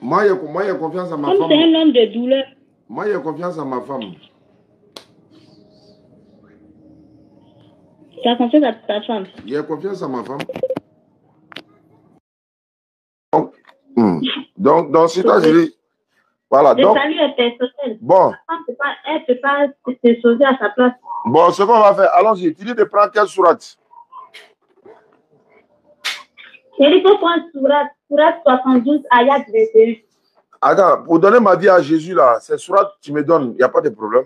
Moi, j'ai confiance en ma femme. Comme c'est un homme de douleur. Moi, j'ai confiance en ma femme. Tu as confiance à ta femme? J'ai confiance en ma femme. Donc si toi, je dis... Voilà, le donc... salut est personnel. Bon. Elle ne peut pas se sauver à sa place. Bon, ce qu'on va faire, allons-y. Tu dis de prendre quelle sourate? Il faut prendre sourate 72, ayat 21. Attends, pour donner ma vie à Jésus, là, c'est sourate tu me donnes, il n'y a pas de problème.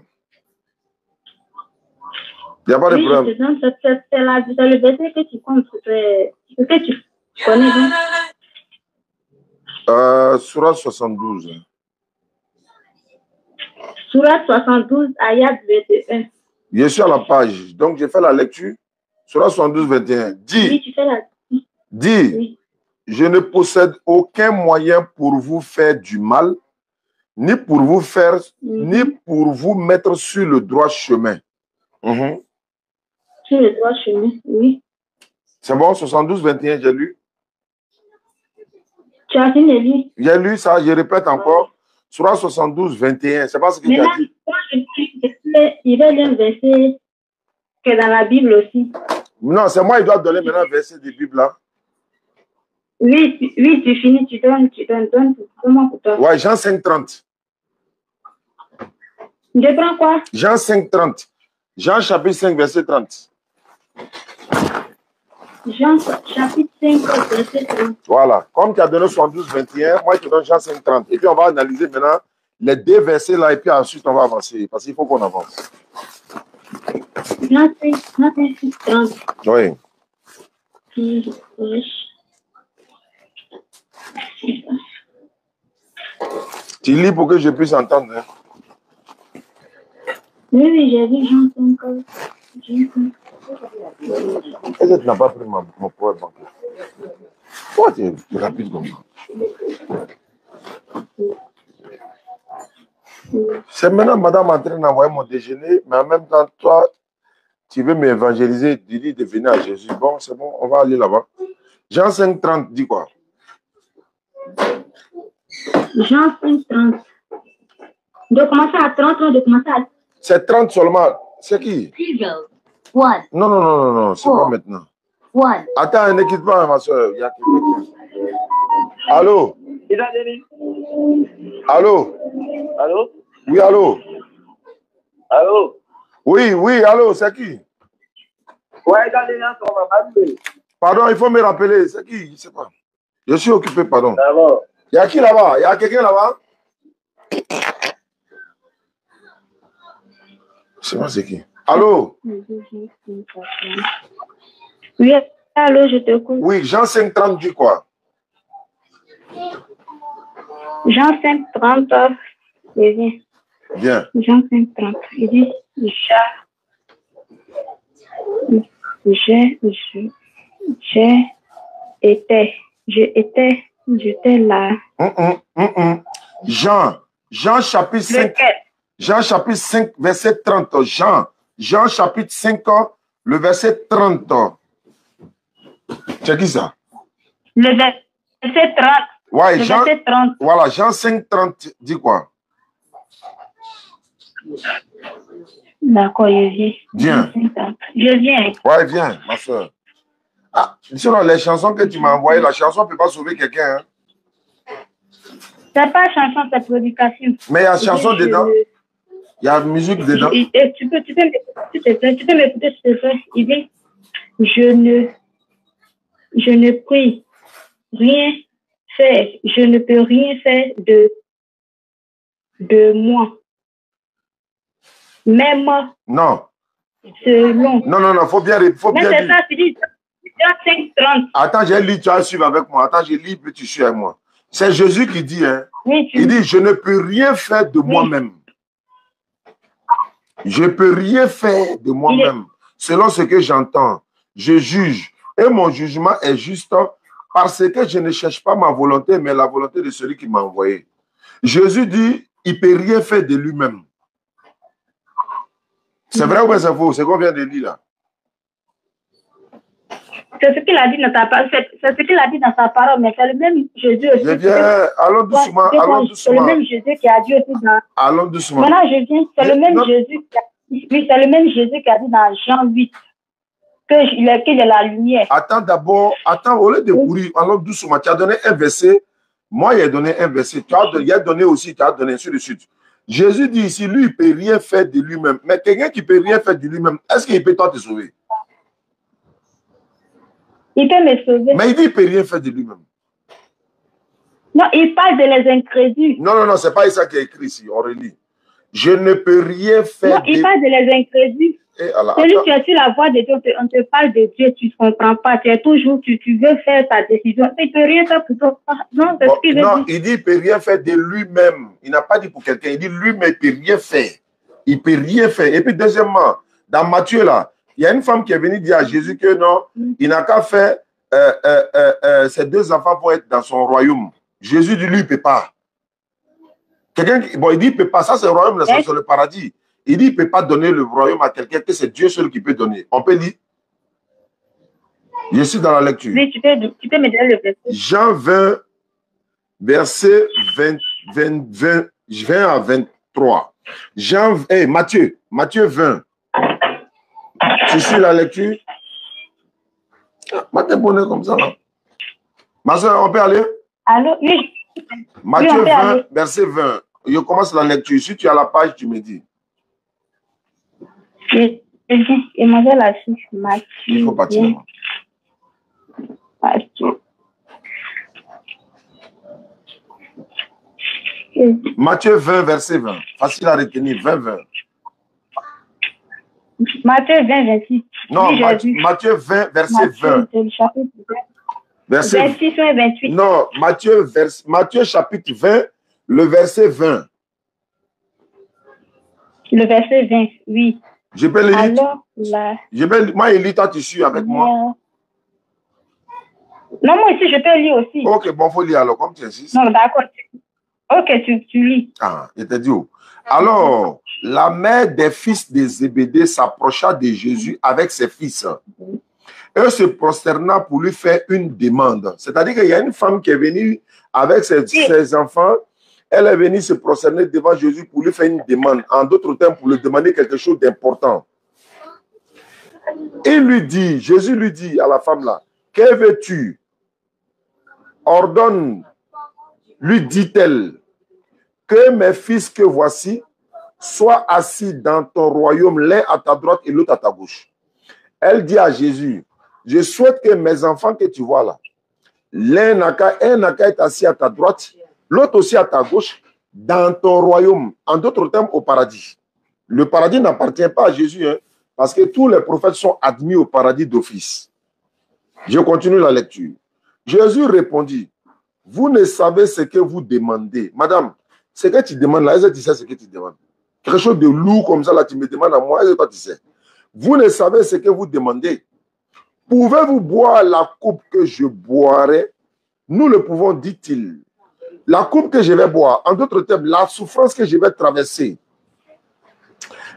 Il n'y a pas de problème. Je te donne, c'est le verset que tu comptes, que tu connais bien. Sourate 72. Sourate 72, ayat 21. Je suis à la page, donc j'ai fait la lecture. Sourate 72, 21. Dis, oui, tu fais la... dis oui. Je ne possède aucun moyen pour vous faire du mal, ni pour vous faire, ni pour vous mettre sur le droit chemin. Sur le droit chemin, oui. C'est bon, 72, 21, j'ai lu. Tu as fini de lire? J'ai lu ça, je répète encore. Sourate 72, 21, c'est pas ce que tu as dit. Il va lire un verset qui est dans la Bible aussi. Non, c'est moi qui dois donner maintenant un verset de Bible là. Oui, tu finis, tu donnes comment pour toi? Ouais, Jean 5, 30. Je prends quoi? Jean 5, 30. Jean chapitre 5, verset 30. Jean chapitre 5, verset 30. Voilà. Comme tu as donné 72, 21, moi je te donne Jean 5, 30. Et puis on va analyser maintenant les deux versets là et puis ensuite on va avancer parce qu'il faut qu'on avance. Jean 5, 30. Oui. Tu lis pour que je puisse entendre. Hein? Oui, j'ai vu Jean 5. Est-ce que tu n'as pas pris mon poids bancaire? Pourquoi tu es rapide comme ça? C'est maintenant madame en train d'envoyer mon déjeuner, mais en même temps, toi, tu veux m'évangéliser, dis de venir à Jésus. Bon, c'est bon, on va aller là-bas. Jean 5, 30, dis quoi? Jean 5, 30. De commencer à 30, de commencer à... C'est 30 seulement. C'est qui? One. Non, c'est pas maintenant. One. Attends, ne quitte pas, ma soeur. Il y a quelqu'un. Allô? Allô? Allô? Oui, allô? Allô? Oui, allô, c'est qui? Ouais, pardon, il faut me rappeler. C'est qui? Je ne sais pas. Je suis occupé, pardon. D'abord. Il y a qui là-bas? Il y a quelqu'un là-bas? Je sais pas c'est qui. Allô? Oui, allô, je te écoute. Oui, Jean 5, 30 dit quoi? Jean 5, 30, c'est bien. Bien. Jean 5, 30. Il dit, j'étais là. Jean chapitre 5. Jean chapitre 5, verset 30. Jean chapitre 5, le verset 30. C'est qui ça? Le verset 30. Ouais, le Jean, verset 30. Voilà, Jean 5, 30 dit quoi? D'accord, je viens. Viens. Je viens. Ouais, viens, ma soeur. Ah, selon les chansons que tu m'as envoyées, la chanson ne peut pas sauver quelqu'un. Hein? C'est pas chanson, c'est prédication. Mais il y a chanson dedans. Il y a musique dedans. Tu peux m'écouter, s'il te plaît. Il dit, je ne puis rien faire. Je ne peux rien faire de moi. Même non. Selon. Non, faut bien lire. Mais c'est ça, tu dis, Jean 5, 30. Attends, j'ai lu, tu vas suivre avec moi. Attends, j'ai lu, puis tu suis avec moi. C'est Jésus qui dit, hein. Oui, il dit, je ne peux rien faire de moi-même. Je ne peux rien faire de moi-même. Selon ce que j'entends, je juge. Et mon jugement est juste parce que je ne cherche pas ma volonté, mais la volonté de celui qui m'a envoyé. Jésus dit, il ne peut rien faire de lui-même. C'est vrai ou c'est faux? C'est qu'on vient de lire là. C'est ce qu'il a dit dans ta parole. C'est ce qu'il a dit dans sa parole, mais c'est le même Jésus aussi. Je viens, allons doucement, allons doucement. C'est le même Jésus qui a dit aussi dans... Allons doucement. Maintenant, je viens, c'est le même Jésus qui a... Oui, c'est le même Jésus qui a dit dans Jean 8 qu'il est la lumière. Attends d'abord, attends, au lieu de courir, allons doucement. Tu as donné un verset, moi il a donné un verset, il a donné aussi, tu as donné ainsi de suite. Jésus dit ici, lui, il ne peut rien faire de lui-même. Mais quelqu'un qui ne peut rien faire de lui-même, est-ce qu'il peut toi te sauver? Il peut me sauver. Mais il dit qu'il ne peut rien faire de lui-même. Non, il parle de les incrédules. Non, non, non, ce n'est pas ça qui est écrit ici, on relit. Je ne peux rien faire. Non, il parle de les incrédules. Celui qui est sur la voie de Dieu, on te parle de Dieu, tu ne comprends pas. Tu es toujours, tu veux faire ta décision. Il ne peut rien faire pour toi. Non, c'est ce qu'il veut dire. Il dit qu'il ne peut rien faire de lui-même. Il n'a pas dit pour quelqu'un. Il dit lui-même, il ne peut rien faire. Il ne peut rien faire. Et puis, deuxièmement, dans Matthieu, là, il y a une femme qui est venue dire à Jésus que non, il n'a qu'à faire ses deux enfants pour être dans son royaume. Jésus dit, lui, il ne peut pas. Quelqu'un, bon, il dit, il ne peut pas. Ça, c'est le royaume, c'est le paradis. Il dit, il ne peut pas donner le royaume à quelqu'un, que c'est Dieu seul qui peut donner. On peut lire. Je suis dans la lecture. Oui, tu peux me donner le verset. Jean 20, verset 20 à 23. Matthieu 20. Tu suis la lecture? Matin bonnet comme ça. Ma soeur, on peut aller? Allô? Oui. Matthieu 20, verset 20. Je commence la lecture. Si tu as la page, tu me dis. Et moi, la fiche Matthieu. Il faut partir. Matthieu 20, verset 20. Facile à retenir. 20. Matthieu 20, 26. Non, Matthieu 20, verset 20. Verset 26 et 28. Non, Matthieu chapitre 20, le verset 20. Le verset 20, oui. Je peux le lire. Alors, là... Moi, il lit, toi, tu suis avec moi. Non, moi aussi, je peux lire aussi. Ok, bon, il faut lire alors, comme tu insistes. Non, d'accord. Ok, tu lis. Ah, je t'ai dit où? Alors, la mère des fils de Zébédée s'approcha de Jésus avec ses fils. Et se prosterna pour lui faire une demande. C'est-à-dire qu'il y a une femme qui est venue avec ses enfants. Elle est venue se prosterner devant Jésus pour lui faire une demande. En d'autres termes, pour lui demander quelque chose d'important. Jésus lui dit à la femme là, que veux-tu? Ordonne, lui dit-elle, que mes fils que voici soient assis dans ton royaume, l'un à ta droite et l'autre à ta gauche. Elle dit à Jésus, je souhaite que mes enfants que tu vois là, un n'a qu'à être assis à ta droite, l'autre aussi à ta gauche, dans ton royaume. En d'autres termes, au paradis. Le paradis n'appartient pas à Jésus, hein, parce que tous les prophètes sont admis au paradis d'office. Je continue la lecture. Jésus répondit, vous ne savez ce que vous demandez. Madame, ce que tu demandes là, est-ce que tu sais ce que tu demandes? Quelque chose de lourd comme ça, là, tu me demandes à moi, est-ce que toi tu sais? Vous ne savez ce que vous demandez. Pouvez-vous boire la coupe que je boirai? Nous le pouvons, dit-il. La coupe que je vais boire, en d'autres termes, la souffrance que je vais traverser.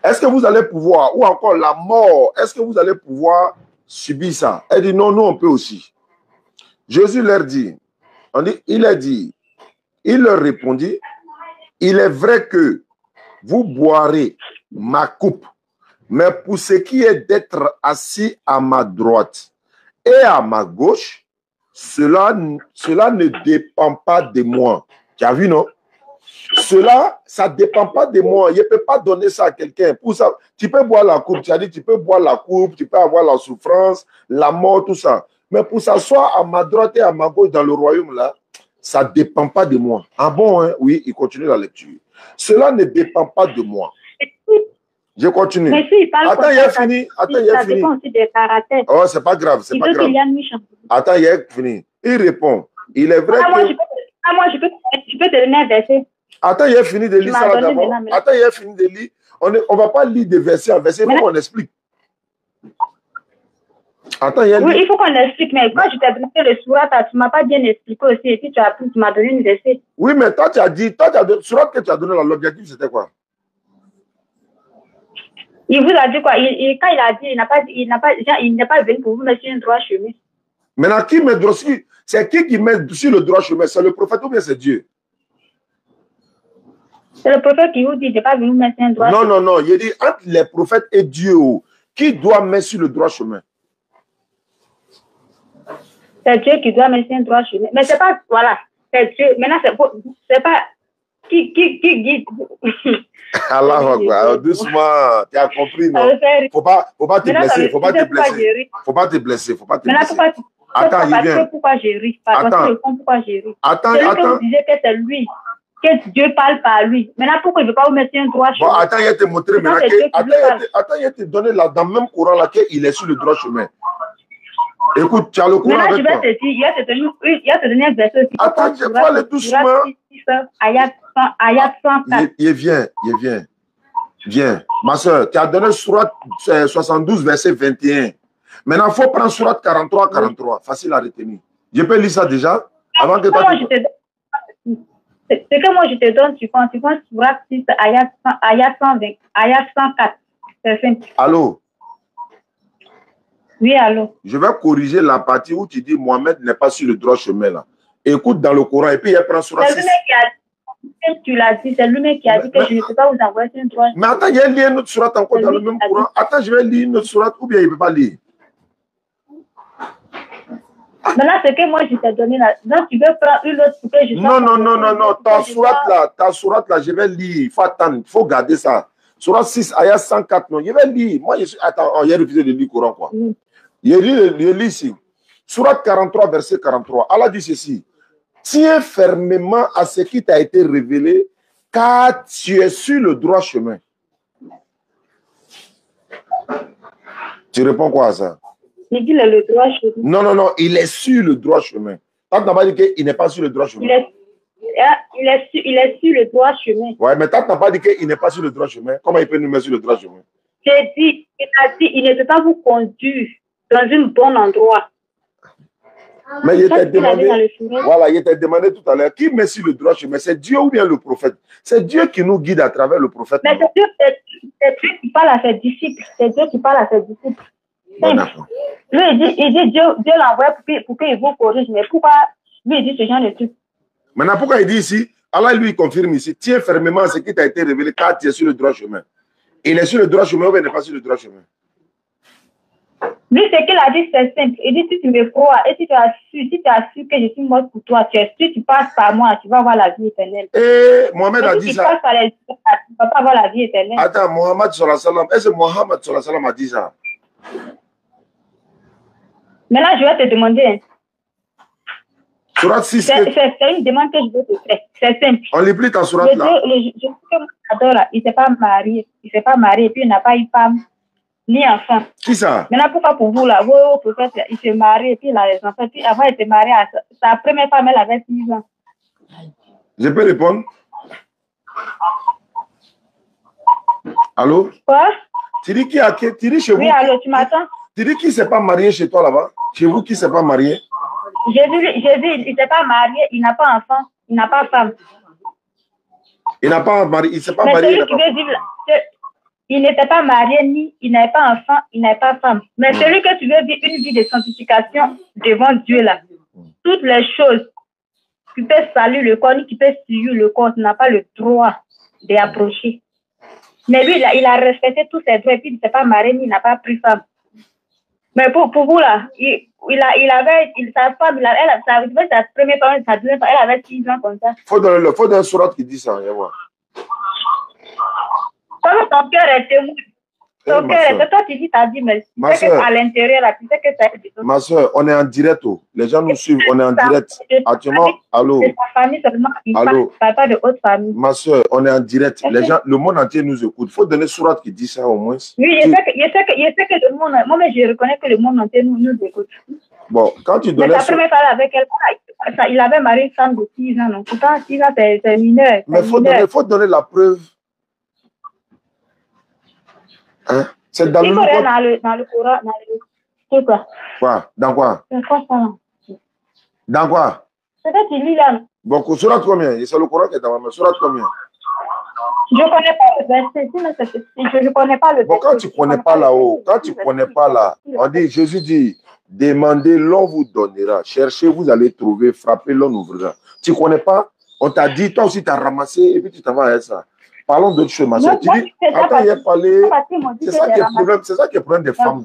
Est-ce que vous allez pouvoir, ou encore la mort, est-ce que vous allez pouvoir subir ça? Elle dit non, nous on peut aussi. Jésus leur dit, il leur répondit, il est vrai que vous boirez ma coupe, mais pour ce qui est d'être assis à ma droite et à ma gauche, cela ne dépend pas de moi. Tu as vu, non? Ça ne dépend pas de moi. Je ne peux pas donner ça à quelqu'un. Pour ça, tu peux boire la coupe. Tu as dit, tu peux boire la coupe, tu peux avoir la souffrance, la mort, tout ça. Mais pour s'asseoir à ma droite et à ma gauche dans le royaume, là, ça ne dépend pas de moi. Ah bon, hein? Oui, il continue la lecture. Cela ne dépend pas de moi. Je continue. Mais si, attends, il a fini. Attends, il a fini. Ça dépend aussi des caractères. Oh, c'est pas grave, c'est pas grave. Attends, il a fini. Il répond. Il est vrai que... Moi, je peux te donner un verset. Attends, il a fini de lire ça d'abord. Attends, il a fini de lire. On ne va pas lire de verset en verset, il faut qu'on explique. Attends, il faut qu'on explique, mais quand je t'ai donné le surat, tu ne m'as pas bien expliqué aussi, et puis tu m'as donné une verset. Oui, mais toi, tu as dit, le surat que tu as donné, l'objectif, c'était quoi? Il vous a dit quoi? Quand il a dit, il n'est pas venu pour vous mettre une droite chemise. Maintenant, qui met c'est qui met sur le droit chemin? C'est le prophète ou bien c'est Dieu? C'est le prophète qui vous dit, je n'ai pas venu mettre un droit chemin. Non. Il dit, entre les prophètes et Dieu, qui doit mettre sur le droit chemin? C'est Dieu qui doit mettre un droit chemin. Mais c'est pas, voilà, c'est Dieu. Maintenant, c'est pas qui guide. Allah, doucement, tu as compris, non? Faut pas te blesser, faut pas te blesser. Faut pas te blesser, faut pas te blesser. Attends, il vient. Pourquoi j'ai ri? Pourquoi j'ai ri? Attends. Vous disiez que c'est lui, que Dieu parle par lui. Maintenant, pourquoi il ne veut pas vous mettre un droit chemin? Bon, attends, il va te montrer maintenant attends, il va te donner là, dans le même courant là, qu'il est sur le droit chemin. Écoute, tu as le courant avec toi. Maintenant, je vais te dire, il va te donner un verset aussi. Attends, je vais aller doucement. Ayat 104. Il vient. Ma soeur, tu as donné Surat 72, verset 21. Maintenant, il faut prendre Surat 43. Facile à retenir. Je peux lire ça déjà? Avant que toi, ce que moi je te donne, tu prends Surat 6, Ayat 120, Ayat 104. C'est simple. Allô? Oui, allô? Je vais corriger la partie où tu dis Mohamed n'est pas sur le droit chemin là. Écoute dans le Coran et puis il prend Surat 6. Tu l'as dit, c'est lui-même qui a dit que je ne peux pas vous envoyer un droit. Mais attends, il y a lié une autre Surat encore dans le même Coran. Attends, je vais lire une autre Surat ou bien il ne peut pas lire. Maintenant, c'est que moi je t'ai donné là. Donc tu veux prendre une autre pour que je Non. Ta Surat là, je vais lire. Il faut attendre, il faut garder ça. Surat 6, ayat 104, non, je vais lire. Moi, attends, il a refusé de lire le Coran, quoi. Il lit ici. Surat 43, verset 43. Allah dit ceci. Tiens fermement à ce qui t'a été révélé, car tu es sur le droit chemin. Tu réponds quoi à ça? Il dit le droit chemin. Non, il est sur le droit chemin. Tant que tu n'as pas dit qu'il n'est pas sur le droit chemin. Il est sur le droit chemin. Ouais, mais tant que tu n'as pas dit qu'il n'est pas sur le droit chemin, comment il peut nous mettre sur le droit chemin? J'ai dit, il ne peut pas vous conduire dans un bon endroit. Mais il t'a demandé, voilà, il t'a demandé tout à l'heure, qui met sur le droit chemin? C'est Dieu ou bien le prophète? C'est Dieu qui nous guide à travers le prophète. Mais c'est Dieu qui parle à ses disciples. C'est Dieu qui parle à ses disciples. Bon, lui, il dit Dieu l'envoie pour qu'il vous corrige. Mais pourquoi lui, il dit ce genre de truc? Maintenant, pourquoi il dit ici, Allah lui confirme ici, tiens fermement à ce qui t'a été révélé car tu es sur le droit chemin. Il est sur le droit chemin ou il n'est pas sur le droit chemin? Lui, ce qu'il a dit, c'est simple. Il dit, si tu me crois et si tu as su que je suis mort pour toi, si tu passes par moi, tu vas avoir la vie éternelle. Et Mohamed a dit ça. Tu ne vas pas avoir la vie éternelle. Attends, Mohamed sallallahu alayhi wa sallam, est-ce que Mohamed sallallahu alayhi wa sallam a dit ça? Maintenant, je vais te demander. Surat 6. C'est une demande que je veux te faire. C'est simple. On lit plus ta surat là. Je sais que mon adore là, il ne s'est pas marié. Il ne s'est pas marié et puis il n'a pas eu femme ni enfant. Qui ça? Maintenant, pourquoi pour vous là, vos prophètes, il s'est marié et puis il a les enfants. Puis avant, il s'est marié à sa première femme, elle avait 6 ans. Je peux répondre? Allô? Quoi? Tu dis chez vous? Oui, allô, tu m'attends? Tu dis qui ne s'est pas marié chez toi là-bas? Chez vous, qui ne s'est pas marié? J'ai vu, il ne s'est pas marié, il n'a pas enfant, il n'a pas femme. Il n'a pas marié, il ne s'est pas mais marié. Il n'était pas marié, ni il n'avait pas enfant, il n'avait pas femme. Mais celui que tu veux vivre une vie de sanctification devant Dieu là, toutes les choses qui peuvent salir le corps, ni qui peuvent suivre le corps, tu n'as pas le droit d'approcher. Mais lui, il a respecté tous ses droits, et puis il ne s'est pas marié, ni il n'a pas pris femme. Mais pour vous là, sa femme, sa première femme, sa deuxième femme, elle avait 6 ans comme ça. Faut donner un surat qui dit ça, viens voir. Comme ton cœur est témoin. Ton cœur est, toi tu dis, t'as dit, mais tu sais qu'à l'intérieur là, tu sais que ça est. Ma soeur, on est en direct, les gens nous suivent, on est en direct. Actuellement, allô. C'est ta famille seulement, il ne parle pas de haute famille. Ma soeur, on est en direct. Les gens, le monde entier nous écoute. Il faut donner surat qui dit ça au moins. Oui, je sais que le monde, moi je reconnais que le monde entier nous écoute. Bon, quand tu donnes. Mais sa première femme avec elle, il avait marié une femme de 6 ans. Donc, pourtant, 6 ans, c'est mineur. Mais il faut donner la preuve. Hein? C'est dans le Coran. C'est quoi? Quoi? Dans quoi? Dans quoi? Peut-être qu'il lit là. Bon, surat combien? C'est le Coran qui est dans ma main. Surat combien? Je ne connais pas le verset. Je ne connais pas le verset. Bon, quand tu ne connais pas là-haut, quand tu ne connais pas là, on dit, Jésus dit, demandez, l'on vous donnera. Cherchez, vous allez trouver. Frappez, l'on ouvrira. Tu ne connais pas? On t'a dit, toi aussi, tu as ramassé et puis tu t'en vas à ça. Parlons d'autre chose, ma soeur. Tu dis, attends, il y a parlé. C'est ça qui est le problème des femmes.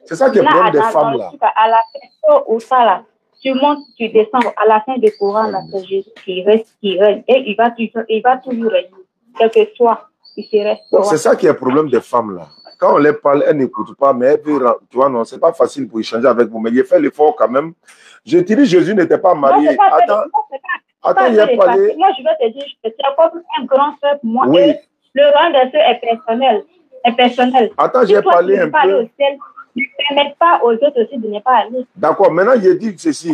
C'est ça qui est le problème des femmes là. À la fin, au ça là, tu montes, tu descends. À la fin du courant, là, c'est Jésus qui reste. Et il va toujours rester. Quel que soit, il se reste. C'est ça qui est le problème des femmes là. Quand on les parle, elles n'écoutent pas, mais elles veulent, tu vois, non, c'est pas facile pour échanger avec vous. Mais il fait l'effort quand même. Je te dis, Jésus n'était pas marié. Attends, il y a parlé. Moi, je vais te dire, je suis comme un grand frère pour moi. Oui. Le rang de ceux est personnel. Attends, j'ai parlé un peu. Ne permettent pas aux autres aussi de ne pas aller. D'accord, maintenant, il dit ceci.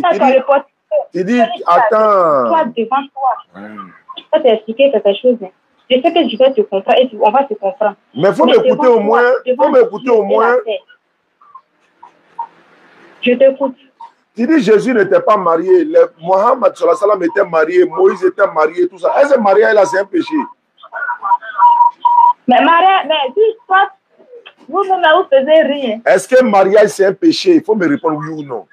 Tu dis, attends. Toi, devant toi. Je vais t'expliquer quelque chose. Je sais que je vais te comprendre et on va te comprendre. Mais il faut m'écouter au moins. Je t'écoute. Tu dis Jésus n'était pas marié, Mohammed sallam était marié, Moïse était marié, tout ça. Est-ce que mariage là c'est un péché? Mais si toi, vous-même là, vous faisiez rien. Est-ce que mariage c'est un péché? Il faut me répondre oui ou non.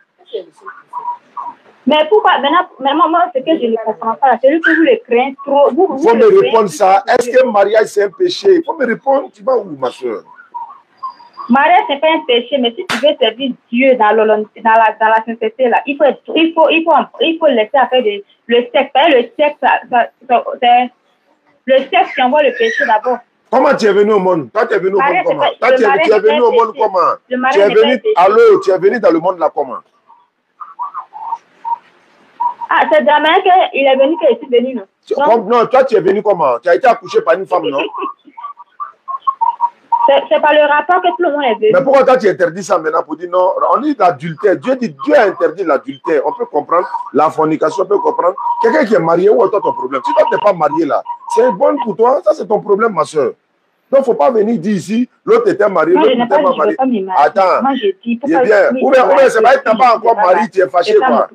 Mais pourquoi? Maintenant, moi, ce que je ne comprends pas, c'est que vous le craignez trop. Il faut me répondre ça. Est-ce que mariage c'est un péché? Il faut me répondre. Tu vas où, ma soeur? Mariage, ce n'est pas un péché, mais si tu veux servir Dieu dans la sincérité, là, il faut laisser faire le sexe. C'est le sexe qui envoie le péché d'abord. Comment tu es venu au monde? Toi, tu es venu au monde comment? Tu es venu au monde comment? Tu es venu, allô, tu es venu dans le monde là comment? Ah, c'est de la manière qu'il est venu que je suis venu, non? Non, toi, tu es venu comment? Tu as été accouché par une femme, non? C'est pas le rapport que tout le monde est venu. Mais pourquoi toi tu interdis ça maintenant pour dire non? On dit l'adultère. Dieu a interdit l'adultère. On peut comprendre la fornication, on peut comprendre. Quelqu'un qui est marié, où est ton problème? Si toi tu n'es pas marié là, c'est bon pour toi, ça c'est ton problème, ma soeur. Donc il ne faut pas venir dire ici, l'autre était marié, l'autre n'était pas marié. Attends, moi, je dis, c'est bien. Ou c'est pas que tu n'as pas encore marié, tu es fâché quoi.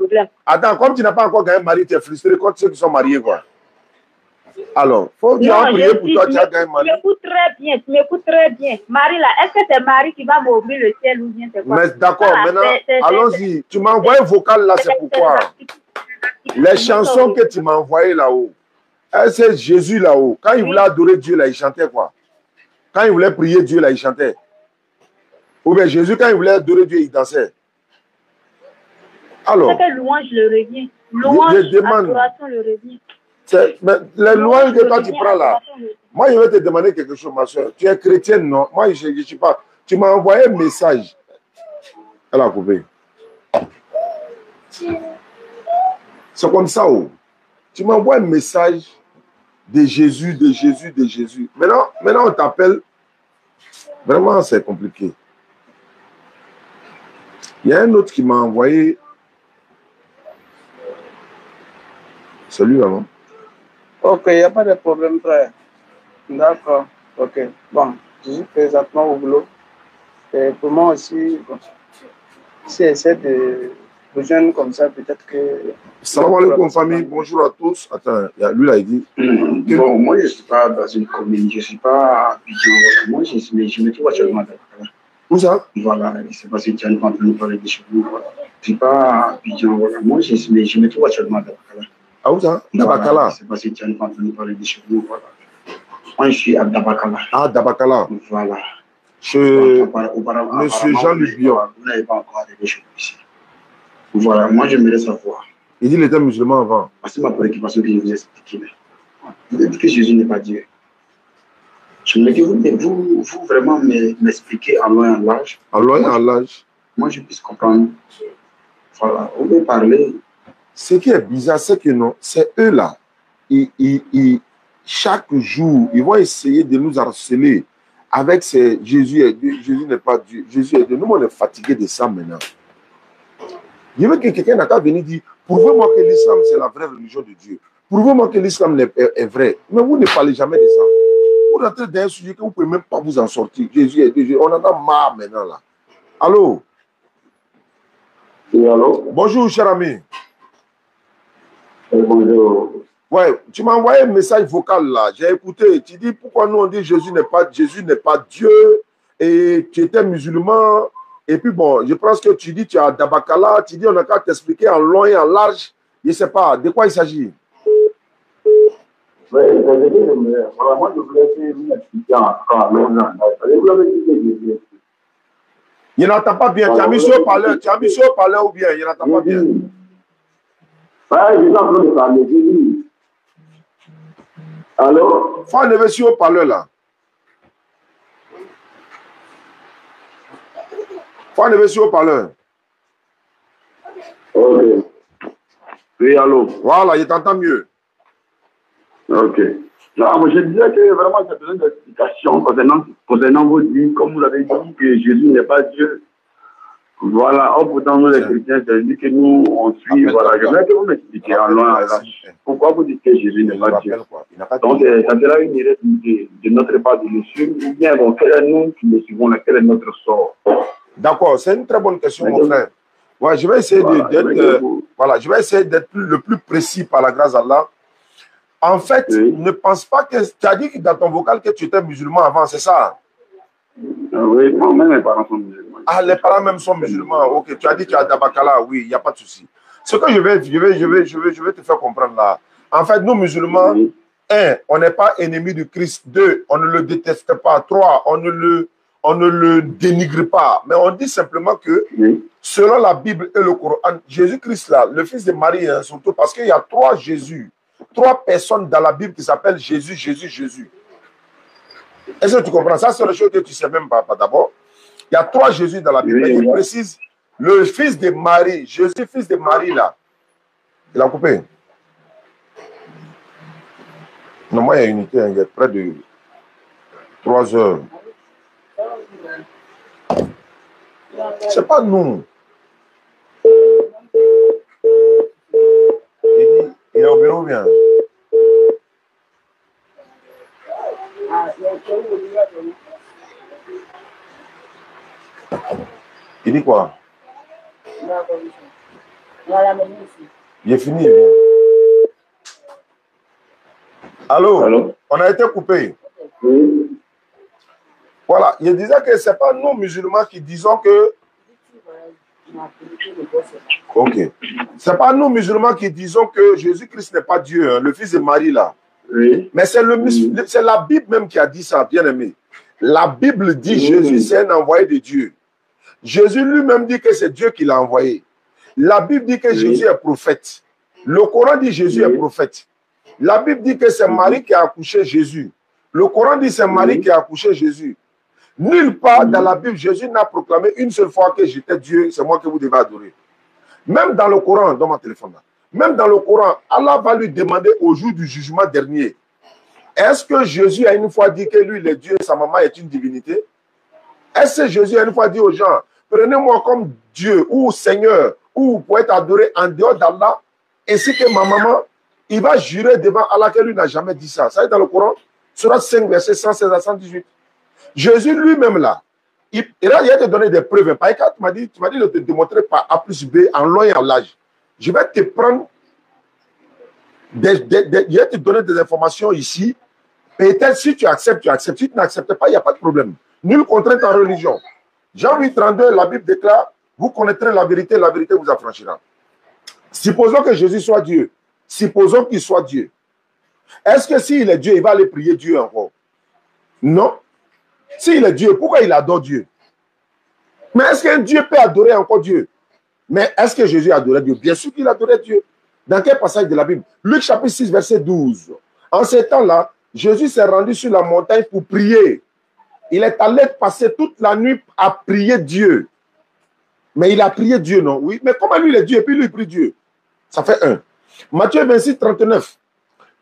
Attends, comme tu n'as pas encore gagné mari, tu es frustré contre ceux qui sont mariés quoi. Alors, il faut dire prier pour toi, tu as gagné mari. Tu m'écoutes très bien. Marie, là, est-ce que c'est Marie qui va m'ouvrir le ciel ou bien c'est quoi? Mais d'accord, maintenant, allons-y. Tu m'as envoyé un vocal là, c'est pourquoi. Les chansons que tu m'as envoyées là-haut, c'est Jésus là-haut. Quand il voulait adorer Dieu là, il chantait quoi? Quand il voulait prier Dieu là, il chantait. Ou bien Jésus, quand il voulait adorer Dieu, il dansait. Alors. C'est que louange le revient. Louange, adoration le revient. Mais les louanges que toi tu prends là, moi je vais te demander quelque chose, ma soeur. Tu es chrétienne, non? Moi je ne suis pas. Tu m'as envoyé un message. Elle a coupé. C'est comme ça. Oh. Tu m'envoies un message de Jésus, de Jésus, de Jésus. Maintenant on t'appelle. Vraiment, c'est compliqué. Il y a un autre qui m'a envoyé. Celui là, non? Ok, il n'y a pas de problème, frère. D'accord. Ok. Bon, je suis présentement au boulot. Et pour moi aussi, bon, si j'essaie de rejoindre comme ça, peut-être que... Salam alaikum, famille. Bonjour à tous. Attends, lui là, il dit... Bon, moi, je ne suis pas dans une commune. Je ne suis pas à Pigeon. Moi, je me trouve actuellement à Dakar. Où ça? Voilà, c'est parce que tu as entendu parler de chez vous. Voilà. Je ne suis pas à Pigeon. Voilà. Moi, je me trouve actuellement à Dakar. Ah, où ça? Dabakala. C'est parce que tu as entendu parler de chez vous. Voilà. Moi, je suis à Dabakala. Ah, Dabakala. Voilà. Monsieur Jean-Luc Bion. Vous n'avez pas encore arrivé chez vous ici. Voilà, moi, j'aimerais savoir. Il dit qu'il était musulman avant. C'est ma préoccupation que je vous ai expliquée. Vous dites que Jésus n'est pas Dieu. Je me dis, vous vraiment m'expliquer en loin et en large. En loin et en large. Moi, je puisse comprendre. Voilà, on veut parler. Ce qui est bizarre, c'est que non, c'est eux là. Chaque jour, ils vont essayer de nous harceler avec ces Jésus est Dieu, Jésus n'est pas Dieu, Jésus est Dieu. Nous, on est fatigués de ça maintenant. Je veux que quelqu'un n'a qu'à venir dire, prouvez-moi que l'islam, c'est la vraie religion de Dieu. Prouvez-moi que l'islam est vrai. Mais vous ne parlez jamais de ça. Vous rentrez dans un sujet que vous ne pouvez même pas vous en sortir. Jésus est Dieu. On en a marre maintenant là. Allô? Oui, allô? Bonjour, cher ami. Bonjour. Ouais, tu m'as envoyé un message vocal là. J'ai écouté. Tu dis pourquoi nous on dit Jésus n'est pas Dieu et tu étais musulman. Et puis bon, je pense que tu dis tu as Dabakala. Tu dis on a qu'à t'expliquer en long et en large. Je ne sais pas de quoi il s'agit. Oui, moi je voulais faire une explication en long et en large. Il n'entend pas bien. Tu as mis sur parleur. Tu as mis sur parleur ou bien il n'entend pas bien. Ouais, je suis en train de parler. Allô? Faut enlever sur parleur là. Faut enlever sur parleur. Ok. Oui, allô? Voilà, il t'entend mieux. Ok. Non, je disais que vraiment, j'ai besoin d'explications concernant vos dits. Comme vous avez dit que Jésus n'est pas Dieu. Voilà, pourtant, nous les chrétiens, c'est dit que nous, on suit. Voilà, je voudrais que vous m'expliquiez en long et en large. Pourquoi vous dites que Jésus n'est pas Dieu? Donc, ça sera une erreur de notre part de le suivre, ou bien, bon, quel est nous qui le suivons, quel est notre sort? D'accord, c'est une très bonne question, mon frère. Ouais, je vais essayer d'être le plus précis par la grâce d'Allah. En fait, ne pense pas que tu as dit dans ton vocal que tu étais musulman avant, c'est ça? Oui, même mes parents sont musulmans. Ah, les parents même sont musulmans. Ok, tu as dit que tu as Dabakala, oui, il n'y a pas de souci. Ce que je vais te faire comprendre là. En fait, nous musulmans, un, on n'est pas ennemis du Christ. Deux, on ne le déteste pas. Trois, on ne le dénigre pas. Mais on dit simplement que, selon la Bible et le Coran, Jésus-Christ là, le fils de Marie, hein, surtout parce qu'il y a trois Jésus, trois personnes dans la Bible qui s'appellent Jésus, Jésus, Jésus. Est-ce que tu comprends? Ça, c'est une chose que tu ne sais même pas d'abord. Il y a trois Jésus dans la Bible. Mais il précise le fils de Marie, Jésus, fils de Marie, là. Il a coupé. Non, moi, il y a unité, il y a près de 3 heures. C'est pas nous. Il est au bureau, bien. Il dit quoi? Il est fini. Allô? Allô? On a été coupé. Oui. Voilà, il disait que ce n'est pas nous musulmans qui disons que... Ok. Ce n'est pas nous musulmans qui disons que Jésus-Christ n'est pas Dieu, hein, le fils de Marie là. Oui. Mais c'est la Bible même qui a dit ça, bien aimé. La Bible dit Jésus c'est un envoyé de Dieu. Jésus lui-même dit que c'est Dieu qui l'a envoyé. La Bible dit que Jésus est prophète. Le Coran dit Jésus est prophète. La Bible dit que c'est Marie qui a accouché Jésus. Le Coran dit que c'est Marie qui a accouché Jésus. Nulle part dans la Bible, Jésus n'a proclamé une seule fois que j'étais Dieu, c'est moi que vous devez adorer. Même dans le Coran, dans mon téléphone là, même dans le Coran, Allah va lui demander au jour du jugement dernier, est-ce que Jésus a une fois dit que lui, il est Dieu et sa maman est une divinité? Est-ce que Jésus a une fois dit aux gens, prenez-moi comme Dieu ou Seigneur, ou vous pouvez être adoré en dehors d'Allah, ainsi que ma maman, il va jurer devant Allah que lui n'a jamais dit ça. Ça est dans le Coran, Sourate 5, verset 116 à 118. Jésus lui-même là, il a te donné des preuves. Par exemple, tu m'as dit de te démontrer par A plus B en long et en large. Je vais te prendre, je vais te donner des informations ici. Peut-être si tu acceptes, tu acceptes. Si tu n'acceptes pas, il n'y a pas de problème. Nulle contrainte en religion. Jean 8,32, la Bible déclare, vous connaîtrez la vérité vous affranchira. Supposons que Jésus soit Dieu. Supposons qu'il soit Dieu. Est-ce que s'il est Dieu, il va aller prier Dieu encore? Non. S'il est Dieu, pourquoi il adore Dieu? Mais est-ce qu'un Dieu peut adorer encore Dieu? Mais est-ce que Jésus adorait Dieu? Bien sûr qu'il adorait Dieu. Dans quel passage de la Bible? Luc chapitre 6, verset 12. En ces temps-là, Jésus s'est rendu sur la montagne pour prier. Il est allé passer toute la nuit à prier Dieu. Mais il a prié Dieu, non? Oui. Mais comment lui, il est Dieu et puis lui, il prie Dieu? Ça fait 1. Matthieu 26, 39.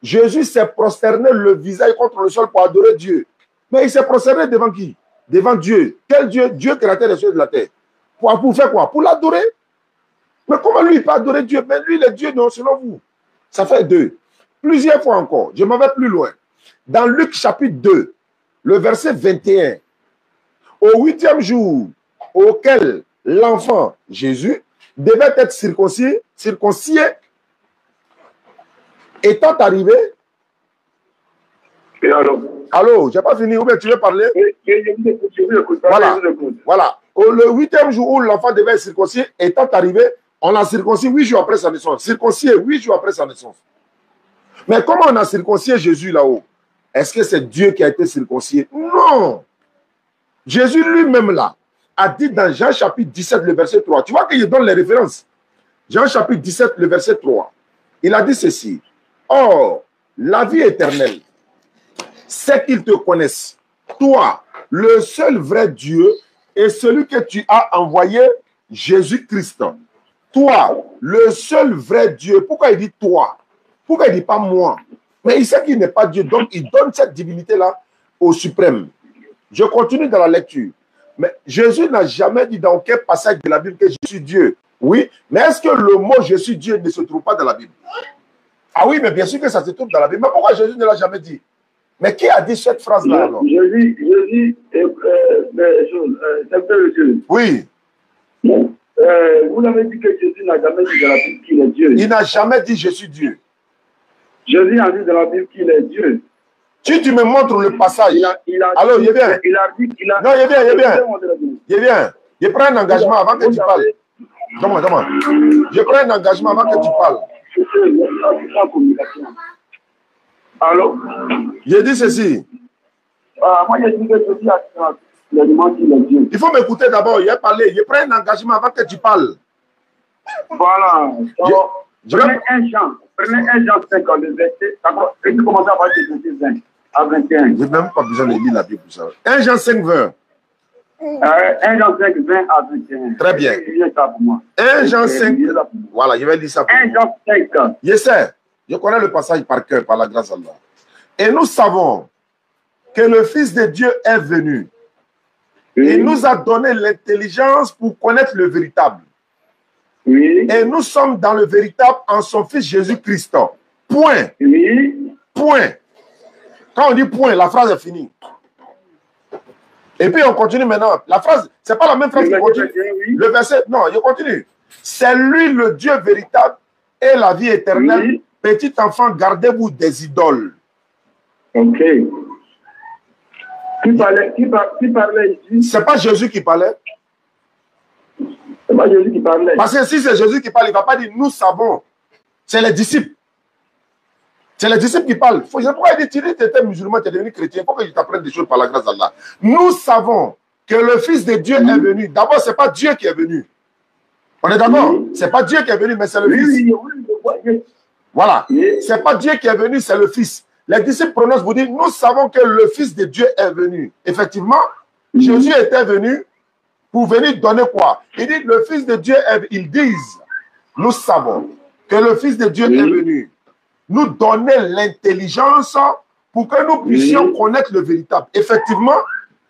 Jésus s'est prosterné le visage contre le sol pour adorer Dieu. Mais il s'est prosterné devant qui? Devant Dieu. Quel Dieu? Dieu créateur des cieux et de la terre. Pour faire quoi? Pour l'adorer. Mais comment lui, il peut adorer Dieu? Mais lui, il est Dieu, non, selon vous. Ça fait 2. Plusieurs fois encore. Je m'en vais plus loin. Dans Luc chapitre 2, le verset 21. Au 8e jour, auquel l'enfant Jésus devait être circoncis, Étant arrivé... Et alors? Allô, j'ai pas fini, ou bien tu veux parler? Voilà. Voilà. Le 8e jour où l'enfant devait être circoncis, étant arrivé, on l'a circoncis 8 jours après sa naissance. Circoncis 8 jours après sa naissance. Mais comment on a circoncis Jésus là-haut? Est-ce que c'est Dieu qui a été circoncis? Non. Jésus lui-même là a dit dans Jean chapitre 17, le verset 3. Tu vois qu'il donne les références. Jean chapitre 17, le verset 3. Il a dit ceci. Or, la vie éternelle, c'est qu'ils te connaissent, toi, le seul vrai Dieu, et celui que tu as envoyé, Jésus-Christ. Toi, le seul vrai Dieu. Pourquoi il dit toi? Pourquoi il ne dit pas moi? Mais il sait qu'il n'est pas Dieu, donc il donne cette divinité-là au suprême. Je continue dans la lecture. Mais Jésus n'a jamais dit dans aucun passage de la Bible que je suis Dieu. Oui, mais est-ce que le mot je suis Dieu ne se trouve pas dans la Bible? Ah oui, mais bien sûr que ça se trouve dans la Bible. Mais pourquoi Jésus ne l'a jamais dit? Mais qui a dit cette phrase-là alors? Jésus oui. Vous l'avez dit que Jésus n'a jamais dit dans la Bible qu'il est Dieu. Il n'a jamais dit je suis Dieu. Jésus a dit dans la Bible qu'il est Dieu. Si tu me montres le passage. Alors, il est bien. Non, il est bien, il est bien. Il est bien. Je prends un engagement avant que tu parles. Demande. Je prends un engagement avant que tu parles. Alors? J'ai dit ceci. Moi, j'ai dit que Jésus a dit. Il faut m'écouter d'abord. Il a parlé. Je prends un engagement avant que tu parles. Voilà. Prenez un Jean 5 le verset. Et tu commences à voir Jésus 20 à 21. Je n'ai même pas besoin de lire la Bible pour ça. 1 Jean 5, 20. 1 Jean 5, 20 à 21. Très bien. 1 Jean 5. Voilà, je vais lire ça pour 1 Jean 5. Je sais. Je connais le passage par cœur, par la grâce d'Allah. Et nous savons que le Fils de Dieu est venu. Et nous a donné l'intelligence pour connaître le véritable. Oui. Et nous sommes dans le véritable en son Fils Jésus-Christ. Point. Oui. Point. Quand on dit point, la phrase est finie. Et puis on continue maintenant. La phrase, c'est pas la même phrase qui continue. Le verset, non, je continue. C'est lui le Dieu véritable et la vie éternelle. Oui. Petit enfant, gardez-vous des idoles. Ok. Qui parlait ici? C'est pas Jésus qui parlait. C'est pas Jésus qui parlait. Parce que si c'est Jésus qui parle, il ne va pas dire nous savons. C'est les disciples. C'est les disciples qui parlent. C'est pourquoi il dit tu étais musulman, tu es devenu chrétien. Il faut que je t'apprenne des choses par la grâce d'Allah. Nous savons que le Fils de Dieu est venu. D'abord, ce n'est pas Dieu qui est venu. On est d'accord? Ce n'est pas Dieu qui est venu, mais c'est le Fils. Voilà. Ce n'est pas Dieu qui est venu, c'est le Fils. Les disciples prononcent pour dire nous savons que le Fils de Dieu est venu. Effectivement, Jésus était venu pour venir donner quoi? Il dit le Fils de Dieu est venu. Ils disent nous savons que le Fils de Dieu est venu nous donner l'intelligence pour que nous puissions connaître le véritable. Effectivement,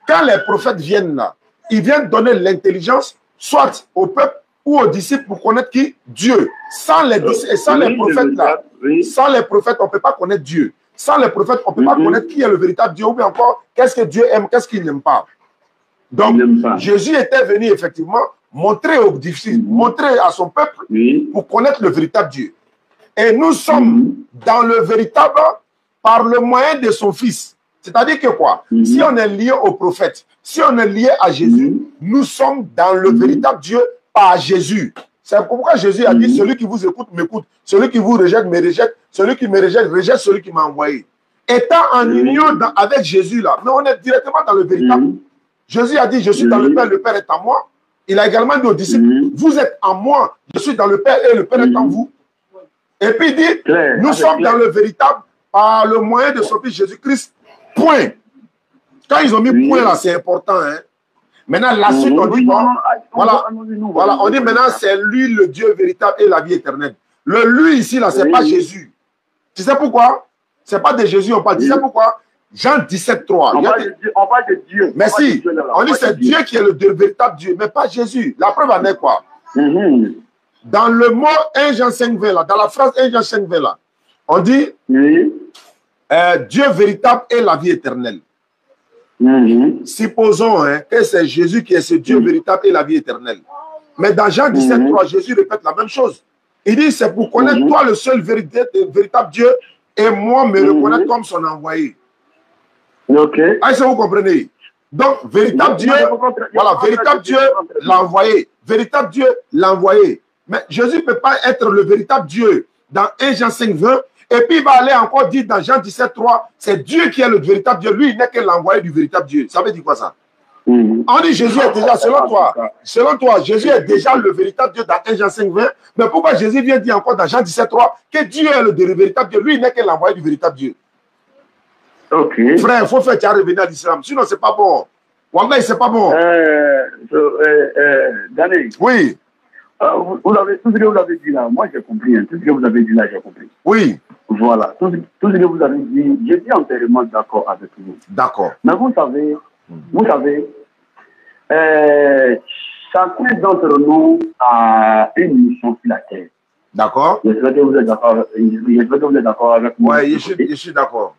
quand les prophètes viennent là, ils viennent donner l'intelligence soit au peuple ou aux disciples pour connaître qui? Dieu. Sans les disciples et sans les prophètes là, sans les prophètes, on ne peut pas connaître Dieu. Sans les prophètes, on ne peut pas connaître qui est le véritable Dieu ou bien encore qu'est-ce que Dieu aime, qu'est-ce qu'il n'aime pas. Donc, Jésus était venu effectivement montrer aux disciples, montrer à son peuple pour connaître le véritable Dieu. Et nous sommes dans le véritable par le moyen de son Fils. C'est-à-dire que quoi? Si on est lié au prophète, si on est lié à Jésus, nous sommes dans le véritable Dieu par Jésus. C'est pourquoi Jésus a dit, celui qui vous écoute, m'écoute. Celui qui vous rejette, me rejette. Celui qui me rejette, rejette celui qui m'a envoyé. Étant en union avec Jésus là, mais on est directement dans le véritable. Jésus a dit, je suis dans le Père est en moi. Il a également dit aux disciples, vous êtes en moi, je suis dans le Père et le Père est en vous. Et puis il dit, nous sommes dans le véritable par le moyen de son Fils Jésus-Christ. Point. Quand ils ont mis point là, c'est important. Hein? Maintenant, la suite, on dit, voilà, on dit maintenant, c'est lui le Dieu véritable et la vie éternelle. Le lui ici, là, c'est pas Jésus. Tu sais pourquoi? C'est pas de Jésus, on parle. Tu sais pourquoi? Jean 17, 3. On parle de Dieu. Mais si, on dit c'est Dieu qui est le véritable Dieu, mais pas Jésus. La preuve en est quoi? Dans le mot 1 Jean 5, 20, là, dans la phrase 1 Jean 5, 20, là, on dit Dieu véritable et la vie éternelle. Supposons que c'est Jésus qui est ce Dieu véritable et la vie éternelle. Mais dans Jean 17, 3, Jésus répète la même chose. Il dit, c'est pour connaître toi le seul véritable Dieu et moi me reconnaître comme son envoyé. Ok. Est-ce que vous comprenez? Donc, véritable Dieu, voilà, véritable Dieu l'a envoyé. Véritable Dieu l'a envoyé. Mais Jésus ne peut pas être le véritable Dieu dans 1 Jean 5, 20. Et puis il va aller encore dire dans Jean 17, 3, c'est Dieu qui est le véritable Dieu. Lui, il n'est que l'envoyé du véritable Dieu. Ça veut dire quoi ça? On dit Jésus est déjà, selon toi, Jésus est déjà le véritable Dieu dans 1 Jean 5, 20. Mais pourquoi Jésus vient dire encore dans Jean 17, 3 que Dieu est le véritable Dieu? Lui, il n'est que l'envoyé du véritable Dieu. Ok. Frère, il faut faire qu'il revenir à l'islam. Sinon, c'est pas bon. Wallah, c'est pas bon. Daniel. Oui. Vous avez, tout ce que vous avez dit là, moi j'ai compris. Hein, tout ce que vous avez dit là, j'ai compris. Oui. Voilà. Tout ce que vous avez dit, je suis entièrement d'accord avec vous. D'accord. Mais vous savez, chacun d'entre nous a une mission sur la terre. D'accord. J'espère que vous êtes d'accord avec moi. Oui, je suis d'accord.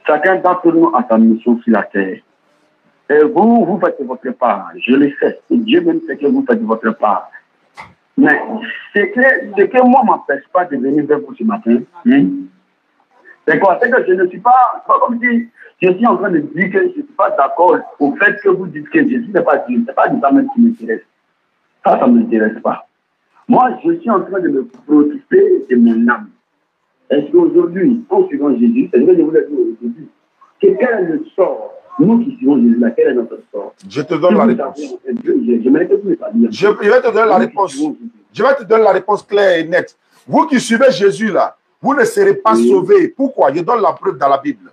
Chacun d'entre nous a sa mission sur la terre. Et vous, vous faites votre part. Je le sais. Et Dieu même sait que vous faites votre part. Mais ce que moi ne m'empêche pas de venir vers vous ce matin, c'est quoi? C'est que je ne suis pas, comme si je suis en train de dire que je ne suis pas d'accord au fait que vous dites que Jésus n'est pas Dieu. Ce n'est pas du tout même qui m'intéresse. Ça ne m'intéresse pas. Moi, je suis en train de me préoccuper de mon âme. Est-ce qu'aujourd'hui, en suivant Jésus, c'est ce que je voulais dire au début, quel est le sort? Nous qui suivons Jésus, quel est notre sort? Je te donne la réponse. Je vais te donner la réponse. Je vais te donner la réponse claire et nette. Vous qui suivez Jésus là, vous ne serez pas sauvés. Pourquoi? Je donne la preuve dans la Bible.